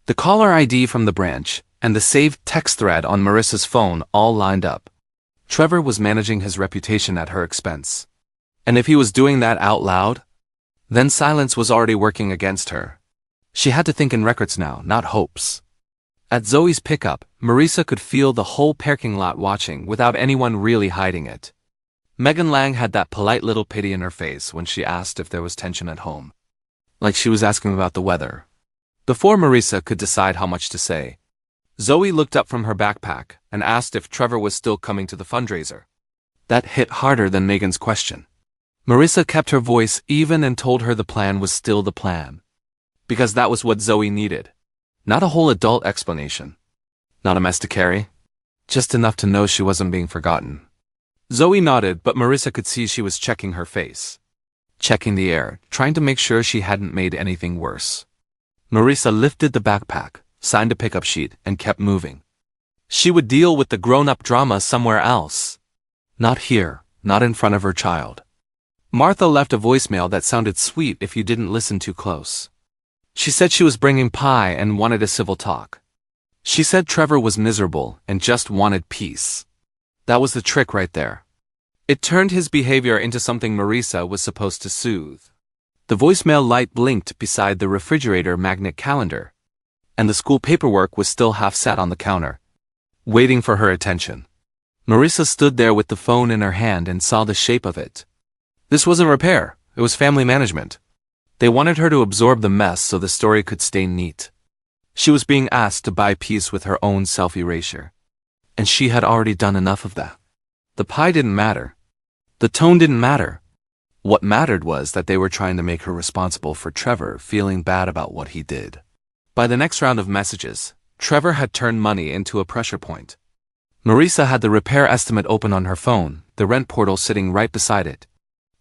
the caller ID from the branch, and the saved text thread on Marisa's phone all lined up. Trevor was managing his reputation at her expense. And if he was doing that out loud, then silence was already working against her. She had to think in records now, not hopes. At Zoe's pickup, Marisa could feel the whole parking lot watching without anyone really hiding it. Megan Lang had that polite little pity in her face when she asked if there was tension at home. Like she was asking about the weather. Before Marisa could decide how much to say, Zoe looked up from her backpack and asked if Trevor was still coming to the fundraiser. That hit harder than Megan's question. Marisa kept her voice even and told her the plan was still the plan. Because that was what Zoe needed. Not a whole adult explanation. Not a mess to carry. Just enough to know she wasn't being forgotten. Zoe nodded, but Marisa could see she was checking her face. Checking the air, trying to make sure she hadn't made anything worse. Marisa lifted the backpack, signed a pickup sheet, and kept moving. She would deal with the grown-up drama somewhere else. Not here, not in front of her child. Martha left a voicemail that sounded sweet if you didn't listen too close. She said she was bringing pie and wanted a civil talk. She said Trevor was miserable and just wanted peace. That was the trick right there. It turned his behavior into something Marisa was supposed to soothe. The voicemail light blinked beside the refrigerator magnet calendar, and the school paperwork was still half sat on the counter, waiting for her attention. Marisa stood there with the phone in her hand and saw the shape of it. This wasn't repair, it was family management. They wanted her to absorb the mess so the story could stay neat. She was being asked to buy peace with her own self-erasure. And she had already done enough of that. The pie didn't matter. The tone didn't matter. What mattered was that they were trying to make her responsible for Trevor feeling bad about what he did. By the next round of messages, Trevor had turned money into a pressure point. Marisa had the repair estimate open on her phone, the rent portal sitting right beside it.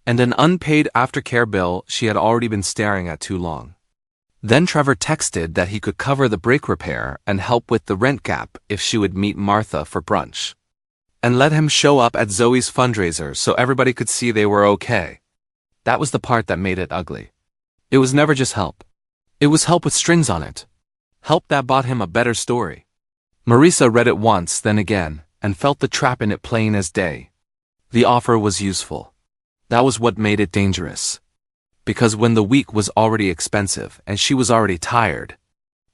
and an unpaid aftercare bill she had already been staring at too long. Then Trevor texted that he could cover the brake repair and help with the rent gap if she would meet Martha for brunch. And let him show up at Zoe's fundraiser so everybody could see they were okay. That was the part that made it ugly. It was never just help. It was help with strings on it. Help that bought him a better story. Marisa read it once, then again, and felt the trap in it plain as day. The offer was useful. That was what made it dangerous. Because when the week was already expensive and she was already tired,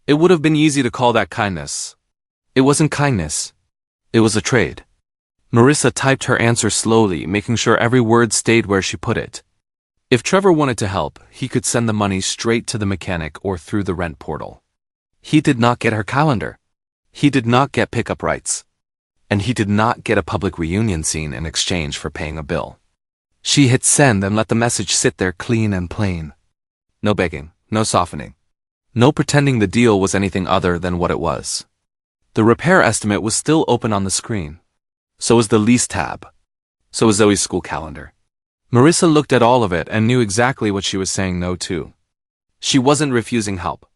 it would have been easy to call that kindness. It wasn't kindness. It was a trade. Marisa typed her answer slowly, making sure every word stayed where she put it. If Trevor wanted to help, he could send the money straight to the mechanic or through the rent portal. He did not get her calendar. He did not get pickup rights. And he did not get a public reunion scene in exchange for paying a bill. She hit send and let the message sit there clean and plain. No begging, no softening. No pretending the deal was anything other than what it was. The repair estimate was still open on the screen. So was the lease tab. So was Zoe's school calendar. Marisa looked at all of it and knew exactly what she was saying no to. She wasn't refusing help.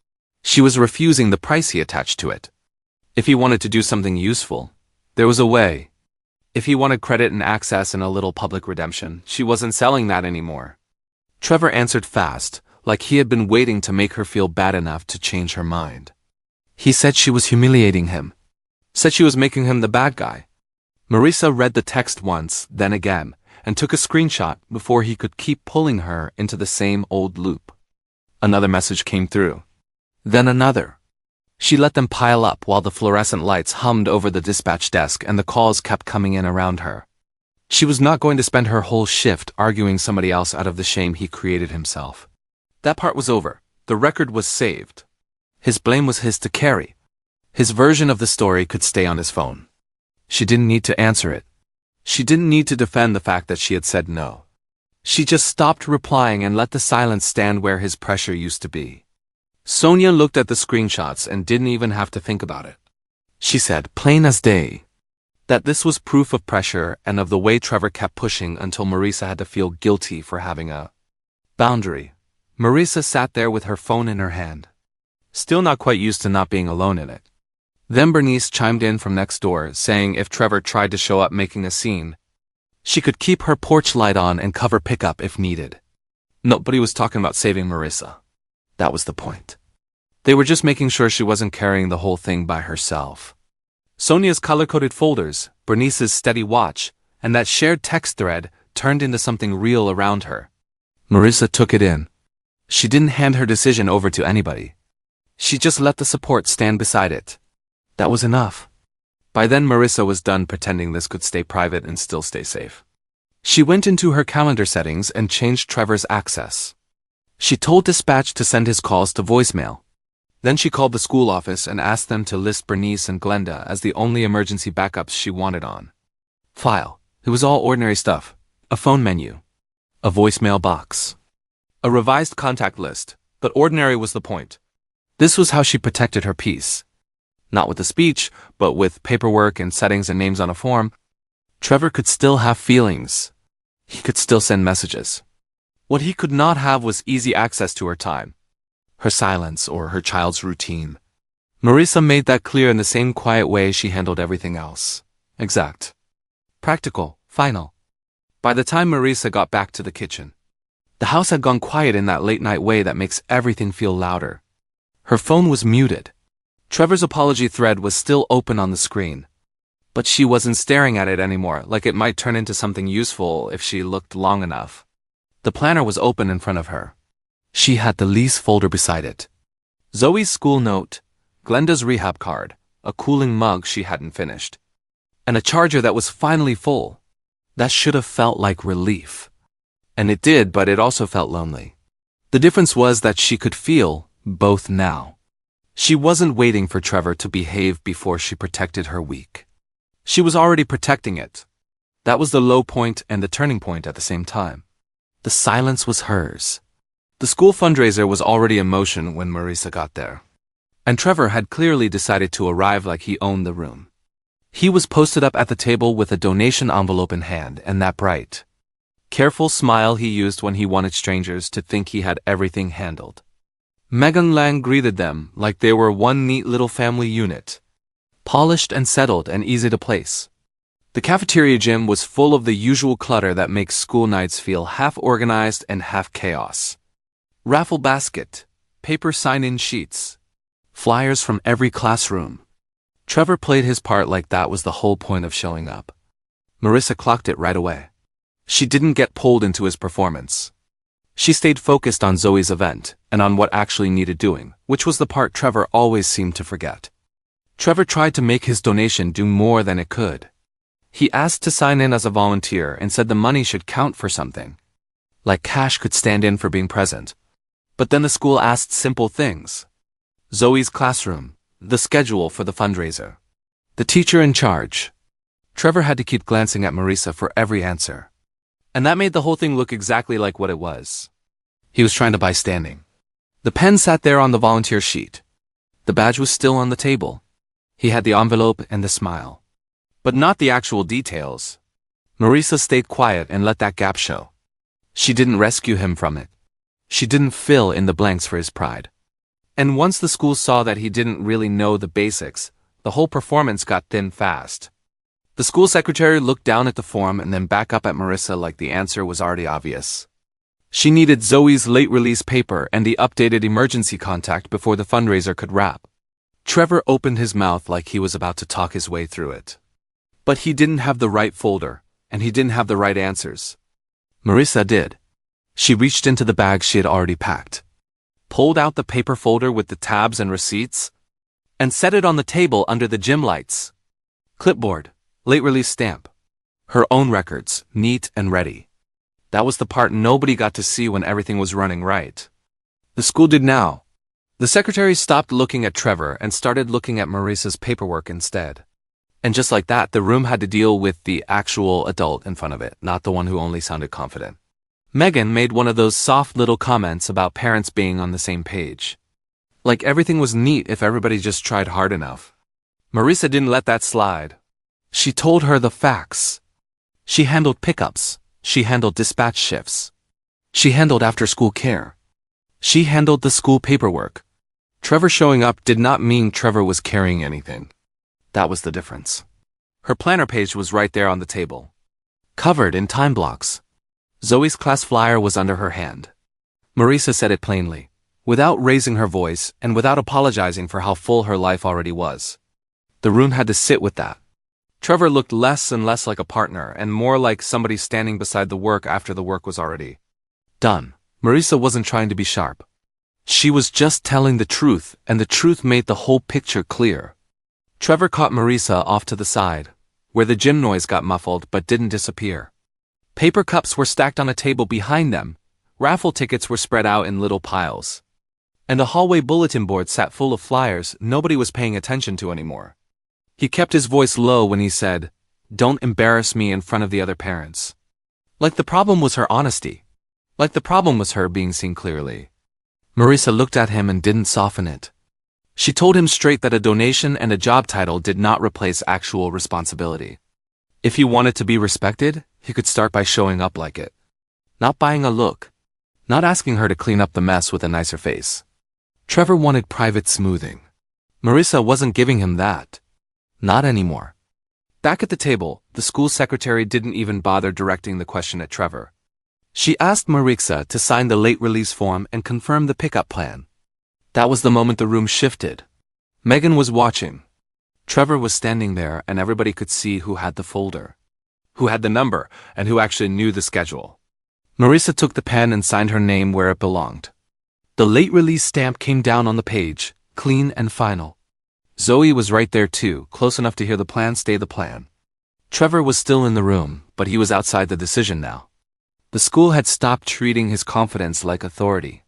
She was refusing the price he attached to it. If he wanted to do something useful, there was a way. If he wanted credit and access and a little public redemption, she wasn't selling that anymore. Trevor answered fast, like he had been waiting to make her feel bad enough to change her mind. He said she was humiliating him. Said she was making him the bad guy. Marisa read the text once, then again, and took a screenshot before he could keep pulling her into the same old loop. Another message came through. Then another. She let them pile up while the fluorescent lights hummed over the dispatch desk and the calls kept coming in around her. She was not going to spend her whole shift arguing somebody else out of the shame he created himself. That part was over. The record was saved. His blame was his to carry. His version of the story could stay on his phone. She didn't need to answer it. She didn't need to defend the fact that she had said no. She just stopped replying and let the silence stand where his pressure used to be. Sonia looked at the screenshots and didn't even have to think about it. She said, plain as day, that this was proof of pressure and of the way Trevor kept pushing until Marisa had to feel guilty for having a boundary. Marisa sat there with her phone in her hand, still not quite used to not being alone in it. Then Bernice chimed in from next door, saying if Trevor tried to show up making a scene, she could keep her porch light on and cover pickup if needed. Nobody was talking about saving Marisa. That was the point. They were just making sure she wasn't carrying the whole thing by herself. Sonia's color-coded folders, Bernice's steady watch, and that shared text thread turned into something real around her. Marisa took it in. She didn't hand her decision over to anybody. She just let the support stand beside it. That was enough. By then Marisa was done pretending this could stay private and still stay safe. She went into her calendar settings and changed Trevor's access. She told dispatch to send his calls to voicemail. Then she called the school office and asked them to list Bernice and Glenda as the only emergency backups she wanted on file. It was all ordinary stuff. A phone menu. A voicemail box. A revised contact list, but ordinary was the point. This was how she protected her peace. Not with the speech, but with paperwork and settings and names on a form. Trevor could still have feelings. He could still send messages. What he could not have was easy access to her time, her silence, or her child's routine. Marisa made that clear in the same quiet way she handled everything else. Exact. Practical. Final. By the time Marisa got back to the kitchen, the house had gone quiet in that late-night way that makes everything feel louder. Her phone was muted. Trevor's apology thread was still open on the screen. But she wasn't staring at it anymore, like it might turn into something useful if she looked long enough. The planner was open in front of her. She had the lease folder beside it. Zoe's school note, Glenda's rehab card, a cooling mug she hadn't finished, and a charger that was finally full. That should have felt like relief. And it did, but it also felt lonely. The difference was that she could feel both now. She wasn't waiting for Trevor to behave before she protected her week. She was already protecting it. That was the low point and the turning point at the same time. The silence was hers. The school fundraiser was already in motion when Marisa got there. And Trevor had clearly decided to arrive like he owned the room. He was posted up at the table with a donation envelope in hand and that bright Careful smile he used when he wanted strangers to think he had everything handled. Megan Lang greeted them like they were one neat little family unit. Polished and settled and easy to place. The cafeteria gym was full of the usual clutter that makes school nights feel half organized and half chaos. Raffle basket, paper sign-in sheets, flyers from every classroom. Trevor played his part like that was the whole point of showing up. Marissa clocked it right away. She didn't get pulled into his performance. She stayed focused on Zoe's event and on what actually needed doing, which was the part Trevor always seemed to forget. Trevor tried to make his donation do more than it could. He asked to sign in as a volunteer and said the money should count for something. Like cash could stand in for being present. But then the school asked simple things. Zoe's classroom, the schedule for the fundraiser, the teacher in charge. Trevor had to keep glancing at Marissa for every answer. And that made the whole thing look exactly like what it was. He was trying to buy standing. The pen sat there on the volunteer sheet. The badge was still on the table. He had the envelope and the smile. But not the actual details. Marissa stayed quiet and let that gap show. She didn't rescue him from it. She didn't fill in the blanks for his pride. And once the school saw that he didn't really know the basics, the whole performance got thin fast. The school secretary looked down at the form and then back up at Marissa like the answer was already obvious. She needed Zoe's late release paper and the updated emergency contact before the fundraiser could wrap. Trevor opened his mouth like he was about to talk his way through it. But he didn't have the right folder, and he didn't have the right answers. Marissa did. She reached into the bag she had already packed, pulled out the paper folder with the tabs and receipts, and set it on the table under the gym lights. Clipboard, late release stamp. Her own records, neat and ready. That was the part nobody got to see when everything was running right. The school did now. The secretary stopped looking at Trevor and started looking at Marissa's paperwork instead. And just like that, the room had to deal with the actual adult in front of it, not the one who only sounded confident. Megan made one of those soft little comments about parents being on the same page. Like everything was neat if everybody just tried hard enough. Marissa didn't let that slide. She told her the facts. She handled pickups. She handled dispatch shifts. She handled after-school care. She handled the school paperwork. Trevor showing up did not mean Trevor was carrying anything. That was the difference. Her planner page was right there on the table, covered in time blocks. Zoe's class flyer was under her hand. Marissa said it plainly, without raising her voice and without apologizing for how full her life already was. The room had to sit with that. Trevor looked less and less like a partner and more like somebody standing beside the work after the work was already done. Marissa wasn't trying to be sharp. She was just telling the truth, and the truth made the whole picture clear. Trevor caught Marissa off to the side, where the gym noise got muffled but didn't disappear. Paper cups were stacked on a table behind them, raffle tickets were spread out in little piles. And a hallway bulletin board sat full of flyers nobody was paying attention to anymore. He kept his voice low when he said, "Don't embarrass me in front of the other parents." Like the problem was her honesty. Like the problem was her being seen clearly. Marissa looked at him and didn't soften it. She told him straight that a donation and a job title did not replace actual responsibility. If he wanted to be respected, he could start by showing up like it. Not buying a look. Not asking her to clean up the mess with a nicer face. Trevor wanted private smoothing. Marissa wasn't giving him that. Not anymore. Back at the table, the school secretary didn't even bother directing the question at Trevor. She asked Marissa to sign the late release form and confirm the pickup plan. That was the moment the room shifted. Megan was watching. Trevor was standing there and everybody could see who had the folder, who had the number, and who actually knew the schedule. Marissa took the pen and signed her name where it belonged. The late release stamp came down on the page, clean and final. Zoe was right there too, close enough to hear the plan stay the plan. Trevor was still in the room, but he was outside the decision now. The school had stopped treating his confidence like authority.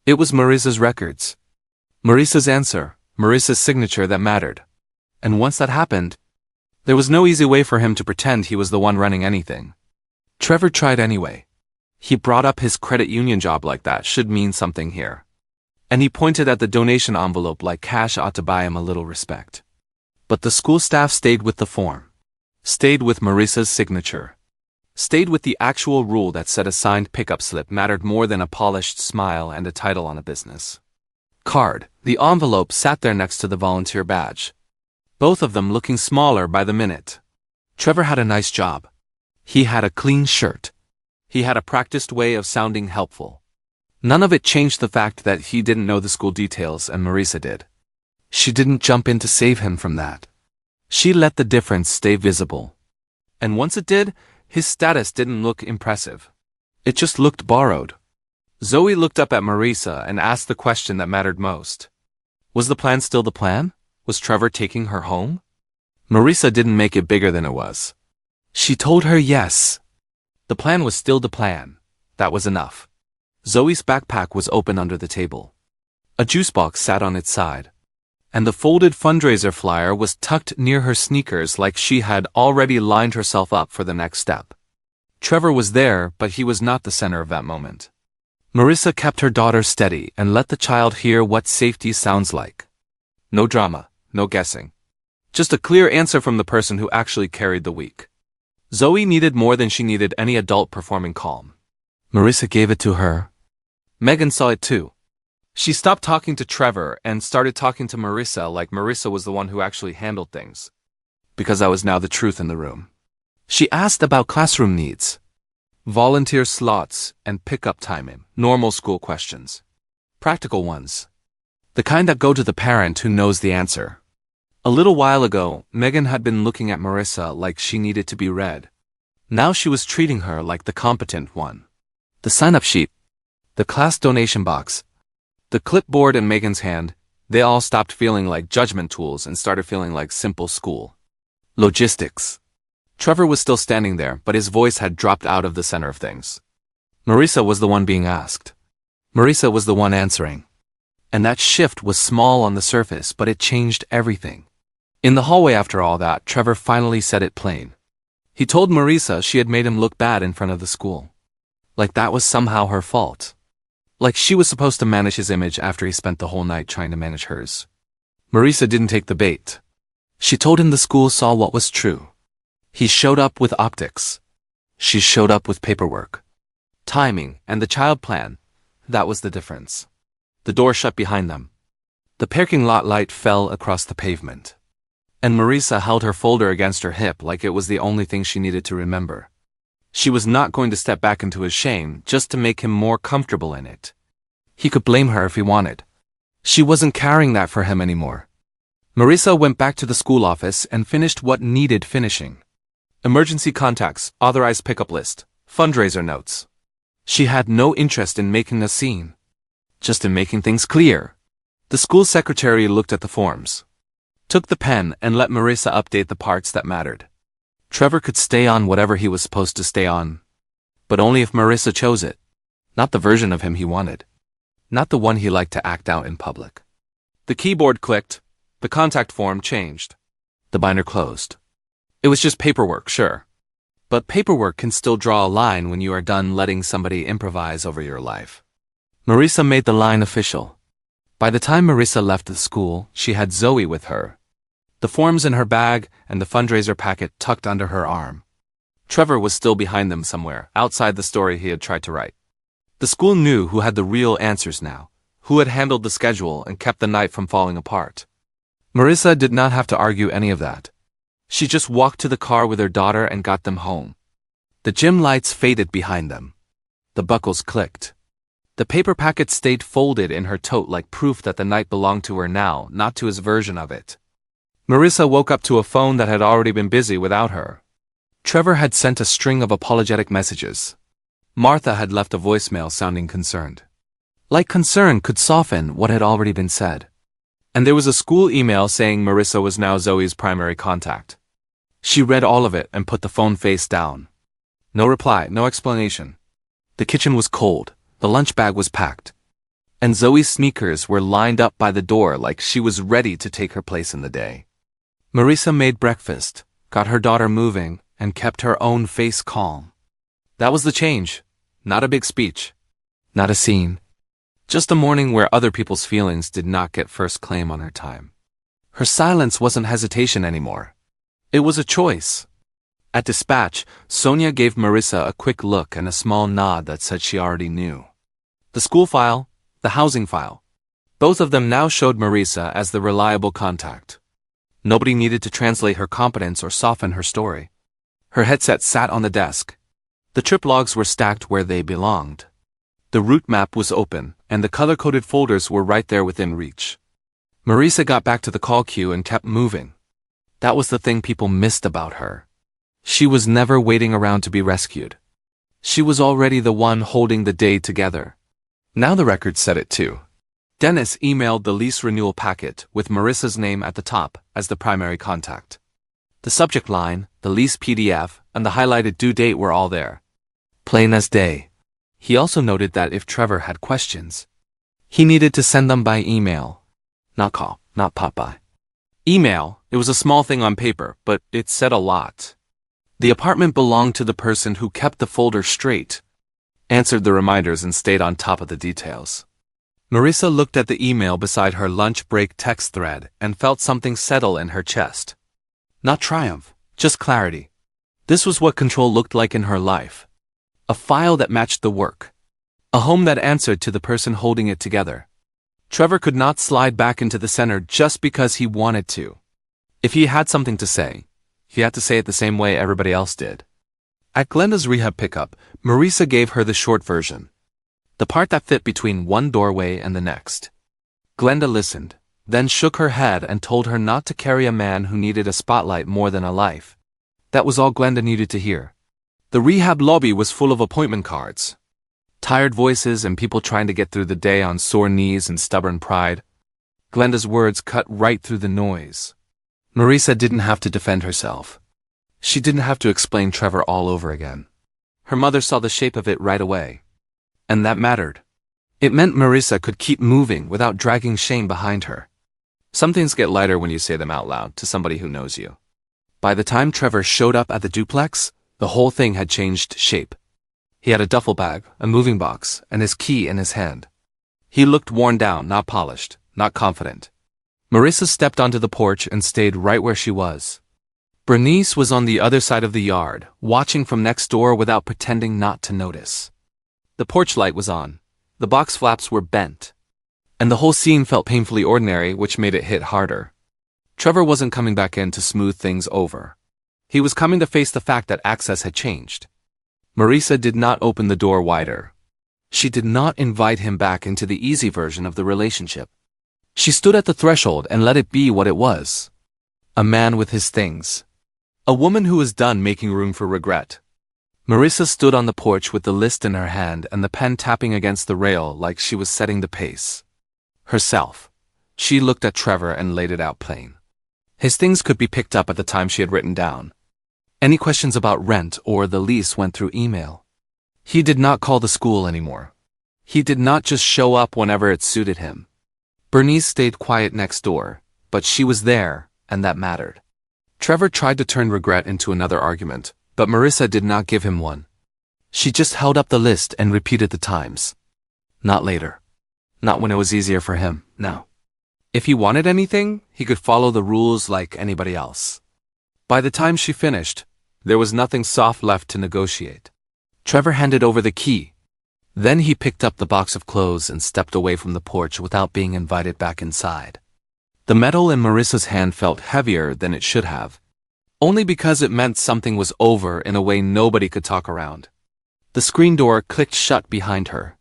It was Marissa's records. Marissa's answer, Marissa's signature that mattered. And once that happened, there was no easy way for him to pretend he was the one running anything. Trevor tried anyway. He brought up his credit union job like that should mean something here. And he pointed at the donation envelope like cash ought to buy him a little respect. But the school staff stayed with the form. Stayed with Marissa's signature. Stayed with the actual rule that said a signed pickup slip mattered more than a polished smile and a title on a business card. The envelope sat there next to the volunteer badge, both of them looking smaller by the minute. Trevor had a nice job. He had a clean shirt. He had a practiced way of sounding helpful. None of it changed the fact that he didn't know the school details and Marisa did. She didn't jump in to save him from that. She let the difference stay visible. And once it did, his status didn't look impressive. It just looked borrowed. Zoe looked up at Marisa and asked the question that mattered most. Was the plan still the plan? Was Trevor taking her home? Marisa didn't make it bigger than it was. She told her yes. The plan was still the plan. That was enough. Zoe's backpack was open under the table. A juice box sat on its side. And the folded fundraiser flyer was tucked near her sneakers like she had already lined herself up for the next step. Trevor was there, but he was not the center of that moment. Marisa kept her daughter steady and let the child hear what safety sounds like. No drama, no guessing. Just a clear answer from the person who actually carried the week. Zoe needed more than she needed any adult performing calm. Marisa gave it to her. Megan saw it too. She stopped talking to Trevor and started talking to Marisa like Marisa was the one who actually handled things. Because I was now the truth in the room. She asked about classroom needs, volunteer slots, and pickup timing, normal school questions. Practical ones. The kind that go to the parent who knows the answer. A little while ago, Megan had been looking at Marisa like she needed to be read. Now she was treating her like the competent one. The sign-up sheet, the class donation box, the clipboard in Megan's hand, they all stopped feeling like judgment tools and started feeling like simple school logistics. Trevor was still standing there, but his voice had dropped out of the center of things. Marisa was the one being asked. Marisa was the one answering. And that shift was small on the surface, but it changed everything. In the hallway after all that, Trevor finally said it plain. He told Marisa she had made him look bad in front of the school. Like that was somehow her fault. Like she was supposed to manage his image after he spent the whole night trying to manage hers. Marisa didn't take the bait. She told him the school saw what was true. He showed up with optics. She showed up with paperwork. Timing and the child plan, that was the difference. The door shut behind them. The parking lot light fell across the pavement. And Marisa held her folder against her hip like it was the only thing she needed to remember. She was not going to step back into his shame just to make him more comfortable in it. He could blame her if he wanted. She wasn't carrying that for him anymore. Marisa went back to the school office and finished what needed finishing. Emergency contacts, authorized pickup list, fundraiser notes. She had no interest in making a scene. Just in making things clear. The school secretary looked at the forms. Took the pen and let Marisa update the parts that mattered. Trevor could stay on whatever he was supposed to stay on. But only if Marisa chose it. Not the version of him he wanted. Not the one he liked to act out in public. The keyboard clicked. The contact form changed. The binder closed. It was just paperwork, sure. But paperwork can still draw a line when you are done letting somebody improvise over your life. Marisa made the line official. By the time Marisa left the school, she had Zoe with her. The forms in her bag and the fundraiser packet tucked under her arm. Trevor was still behind them somewhere, outside the story he had tried to write. The school knew who had the real answers now, who had handled the schedule and kept the night from falling apart. Marisa did not have to argue any of that. She just walked to the car with her daughter and got them home. The gym lights faded behind them. The buckles clicked. The paper packet stayed folded in her tote like proof that the night belonged to her now, not to his version of it. Marisa woke up to a phone that had already been busy without her. Trevor had sent a string of apologetic messages. Martha had left a voicemail sounding concerned. Like concern could soften what had already been said. And there was a school email saying Marisa was now Zoe's primary contact. She read all of it and put the phone face down. No reply, no explanation. The kitchen was cold, the lunch bag was packed. And Zoe's sneakers were lined up by the door like she was ready to take her place in the day. Marisa made breakfast, got her daughter moving, and kept her own face calm. That was the change. Not a big speech. Not a scene. Just a morning where other people's feelings did not get first claim on her time. Her silence wasn't hesitation anymore. It was a choice. At dispatch, Sonia gave Marissa a quick look and a small nod that said she already knew. The school file, the housing file. Both of them now showed Marissa as the reliable contact. Nobody needed to translate her competence or soften her story. Her headset sat on the desk. The trip logs were stacked where they belonged. The route map was open, and the color-coded folders were right there within reach. Marissa got back to the call queue and kept moving. That was the thing people missed about her. She was never waiting around to be rescued. She was already the one holding the day together. Now the record said it too. Dennis emailed the lease renewal packet with Marissa's name at the top as the primary contact. The subject line, the lease PDF, and the highlighted due date were all there. Plain as day. He also noted that if Trevor had questions, he needed to send them by email. Not call, not pop by. Email, it was a small thing on paper, but it said a lot. The apartment belonged to the person who kept the folder straight, answered the reminders, and stayed on top of the details. Marissa looked at the email beside her lunch break text thread and felt something settle in her chest. Not triumph, just clarity. This was what control looked like in her life. A file that matched the work. A home that answered to the person holding it together. Trevor could not slide back into the center just because he wanted to. If he had something to say, he had to say it the same way everybody else did. At Glenda's rehab pickup, Marissa gave her the short version. The part that fit between one doorway and the next. Glenda listened, then shook her head and told her not to carry a man who needed a spotlight more than a life. That was all Glenda needed to hear. The rehab lobby was full of appointment cards. Tired voices and people trying to get through the day on sore knees and stubborn pride. Glenda's words cut right through the noise. Marissa didn't have to defend herself. She didn't have to explain Trevor all over again. Her mother saw the shape of it right away. And that mattered. It meant Marissa could keep moving without dragging shame behind her. Some things get lighter when you say them out loud to somebody who knows you. By the time Trevor showed up at the duplex, the whole thing had changed shape. He had a duffel bag, a moving box, and his key in his hand. He looked worn down, not polished, not confident. Marissa stepped onto the porch and stayed right where she was. Bernice was on the other side of the yard, watching from next door without pretending not to notice. The porch light was on. The box flaps were bent. And the whole scene felt painfully ordinary, which made it hit harder. Trevor wasn't coming back in to smooth things over. He was coming to face the fact that access had changed. Marissa did not open the door wider. She did not invite him back into the easy version of the relationship. She stood at the threshold and let it be what it was. A man with his things. A woman who was done making room for regret. Marissa stood on the porch with the list in her hand and the pen tapping against the rail like she was setting the pace. Herself. She looked at Trevor and laid it out plain. His things could be picked up at the time she had written down. Any questions about rent or the lease went through email. He did not call the school anymore. He did not just show up whenever it suited him. Bernice stayed quiet next door, but she was there, and that mattered. Trevor tried to turn regret into another argument, but Marissa did not give him one. She just held up the list and repeated the times. Not later. Not when it was easier for him, no. If he wanted anything, he could follow the rules like anybody else. By the time she finished, there was nothing soft left to negotiate. Trevor handed over the key. Then he picked up the box of clothes and stepped away from the porch without being invited back inside. The metal in Marissa's hand felt heavier than it should have, only because it meant something was over in a way nobody could talk around. The screen door clicked shut behind her.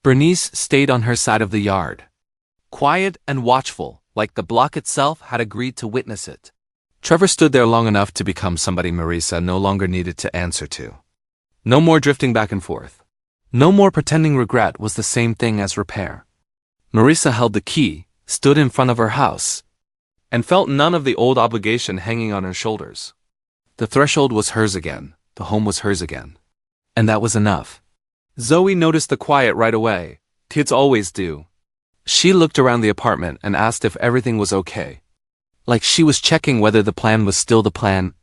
Bernice stayed on her side of the yard. Quiet and watchful, like the block itself had agreed to witness it. Trevor stood there long enough to become somebody Marissa no longer needed to answer to. No more drifting back and forth. No more pretending regret was the same thing as repair. Marissa held the key, stood in front of her house, and felt none of the old obligation hanging on her shoulders. The threshold was hers again, the home was hers again. And that was enough. Zoe noticed the quiet right away. Kids always do. She looked around the apartment and asked if everything was okay. Like she was checking whether the plan was still the plan.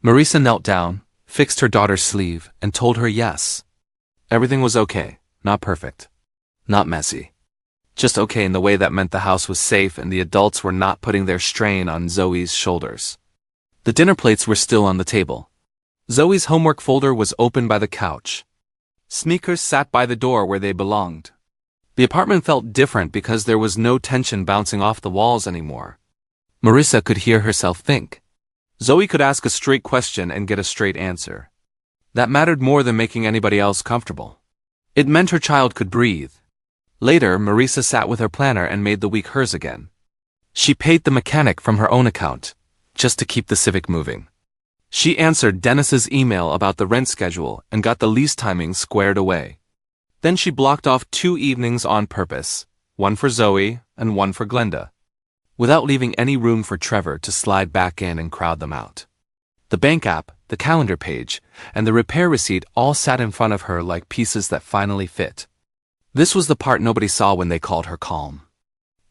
Marissa knelt down, fixed her daughter's sleeve, and told her yes. Everything was okay, not perfect. Not messy. Just okay in the way that meant the house was safe and the adults were not putting their strain on Zoe's shoulders. The dinner plates were still on the table. Zoe's homework folder was open by the couch. Sneakers sat by the door where they belonged. The apartment felt different because there was no tension bouncing off the walls anymore. Marissa could hear herself think. Zoe could ask a straight question and get a straight answer. That mattered more than making anybody else comfortable. It meant her child could breathe. Later, Marissa sat with her planner and made the week hers again. She paid the mechanic from her own account, just to keep the Civic moving. She answered Dennis's email about the rent schedule and got the lease timing squared away. Then she blocked off 2 evenings on purpose, one for Zoe and one for Glenda, without leaving any room for Trevor to slide back in and crowd them out. The bank app, the calendar page, and the repair receipt all sat in front of her like pieces that finally fit. This was the part nobody saw when they called her calm.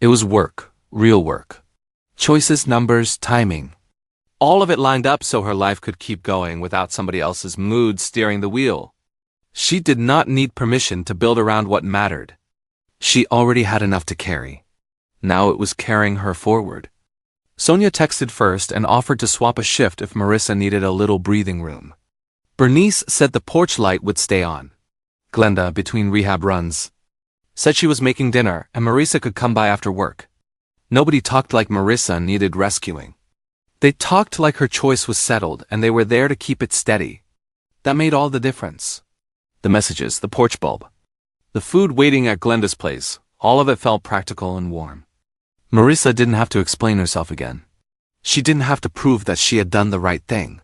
It was work, real work. Choices, numbers, timing. All of it lined up so her life could keep going without somebody else's mood steering the wheel. She did not need permission to build around what mattered. She already had enough to carry. Now it was carrying her forward. Sonia texted first and offered to swap a shift if Marissa needed a little breathing room. Bernice said the porch light would stay on. Glenda, between rehab runs, said she was making dinner and Marissa could come by after work. Nobody talked like Marissa needed rescuing. They talked like her choice was settled and they were there to keep it steady. That made all the difference. The messages, the porch bulb, the food waiting at Glenda's place, all of it felt practical and warm. Marissa didn't have to explain herself again. She didn't have to prove that she had done the right thing.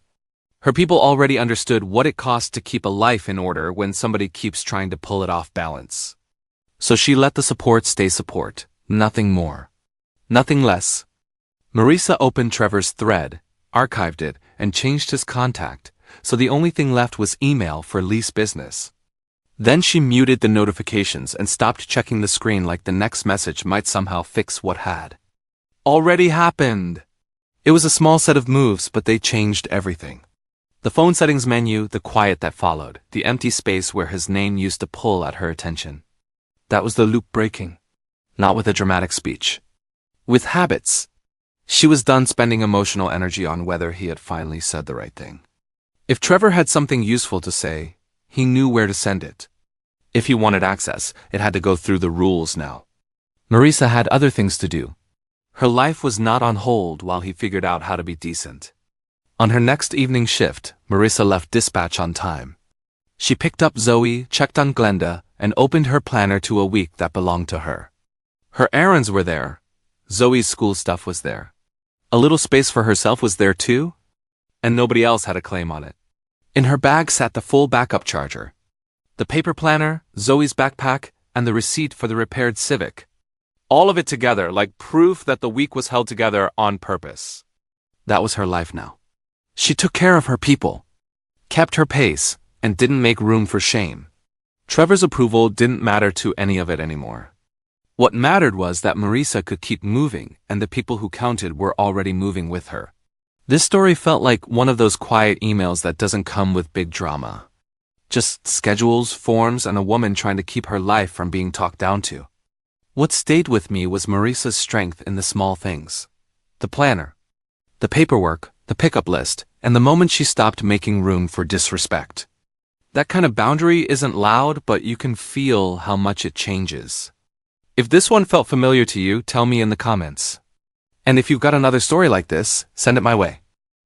Her people already understood what it costs to keep a life in order when somebody keeps trying to pull it off balance. So she let the support stay support, nothing more. Nothing less. Marissa opened Trevor's thread, archived it, and changed his contact, so the only thing left was email for lease business. Then she muted the notifications and stopped checking the screen like the next message might somehow fix what had already happened. It was a small set of moves, but they changed everything. The phone settings menu, the quiet that followed, the empty space where his name used to pull at her attention. That was the loop breaking. Not with a dramatic speech. With habits. She was done spending emotional energy on whether he had finally said the right thing. If Trevor had something useful to say, he knew where to send it. If he wanted access, it had to go through the rules now. Marissa had other things to do. Her life was not on hold while he figured out how to be decent. On her next evening shift, Marissa left dispatch on time. She picked up Zoe, checked on Glenda, and opened her planner to a week that belonged to her. Her errands were there. Zoe's school stuff was there. A little space for herself was there too, and nobody else had a claim on it. In her bag sat the full backup charger, the paper planner, Zoe's backpack, and the receipt for the repaired Civic. All of it together like proof that the week was held together on purpose. That was her life now. She took care of her people, kept her pace, and didn't make room for shame. Trevor's approval didn't matter to any of it anymore. What mattered was that Marissa could keep moving and the people who counted were already moving with her. This story felt like one of those quiet emails that doesn't come with big drama. Just schedules, forms, and a woman trying to keep her life from being talked down to. What stayed with me was Marissa's strength in the small things. The planner, the paperwork, the pickup list, and the moment she stopped making room for disrespect. That kind of boundary isn't loud, but you can feel how much it changes. If this one felt familiar to you, tell me in the comments. And if you've got another story like this, send it my way.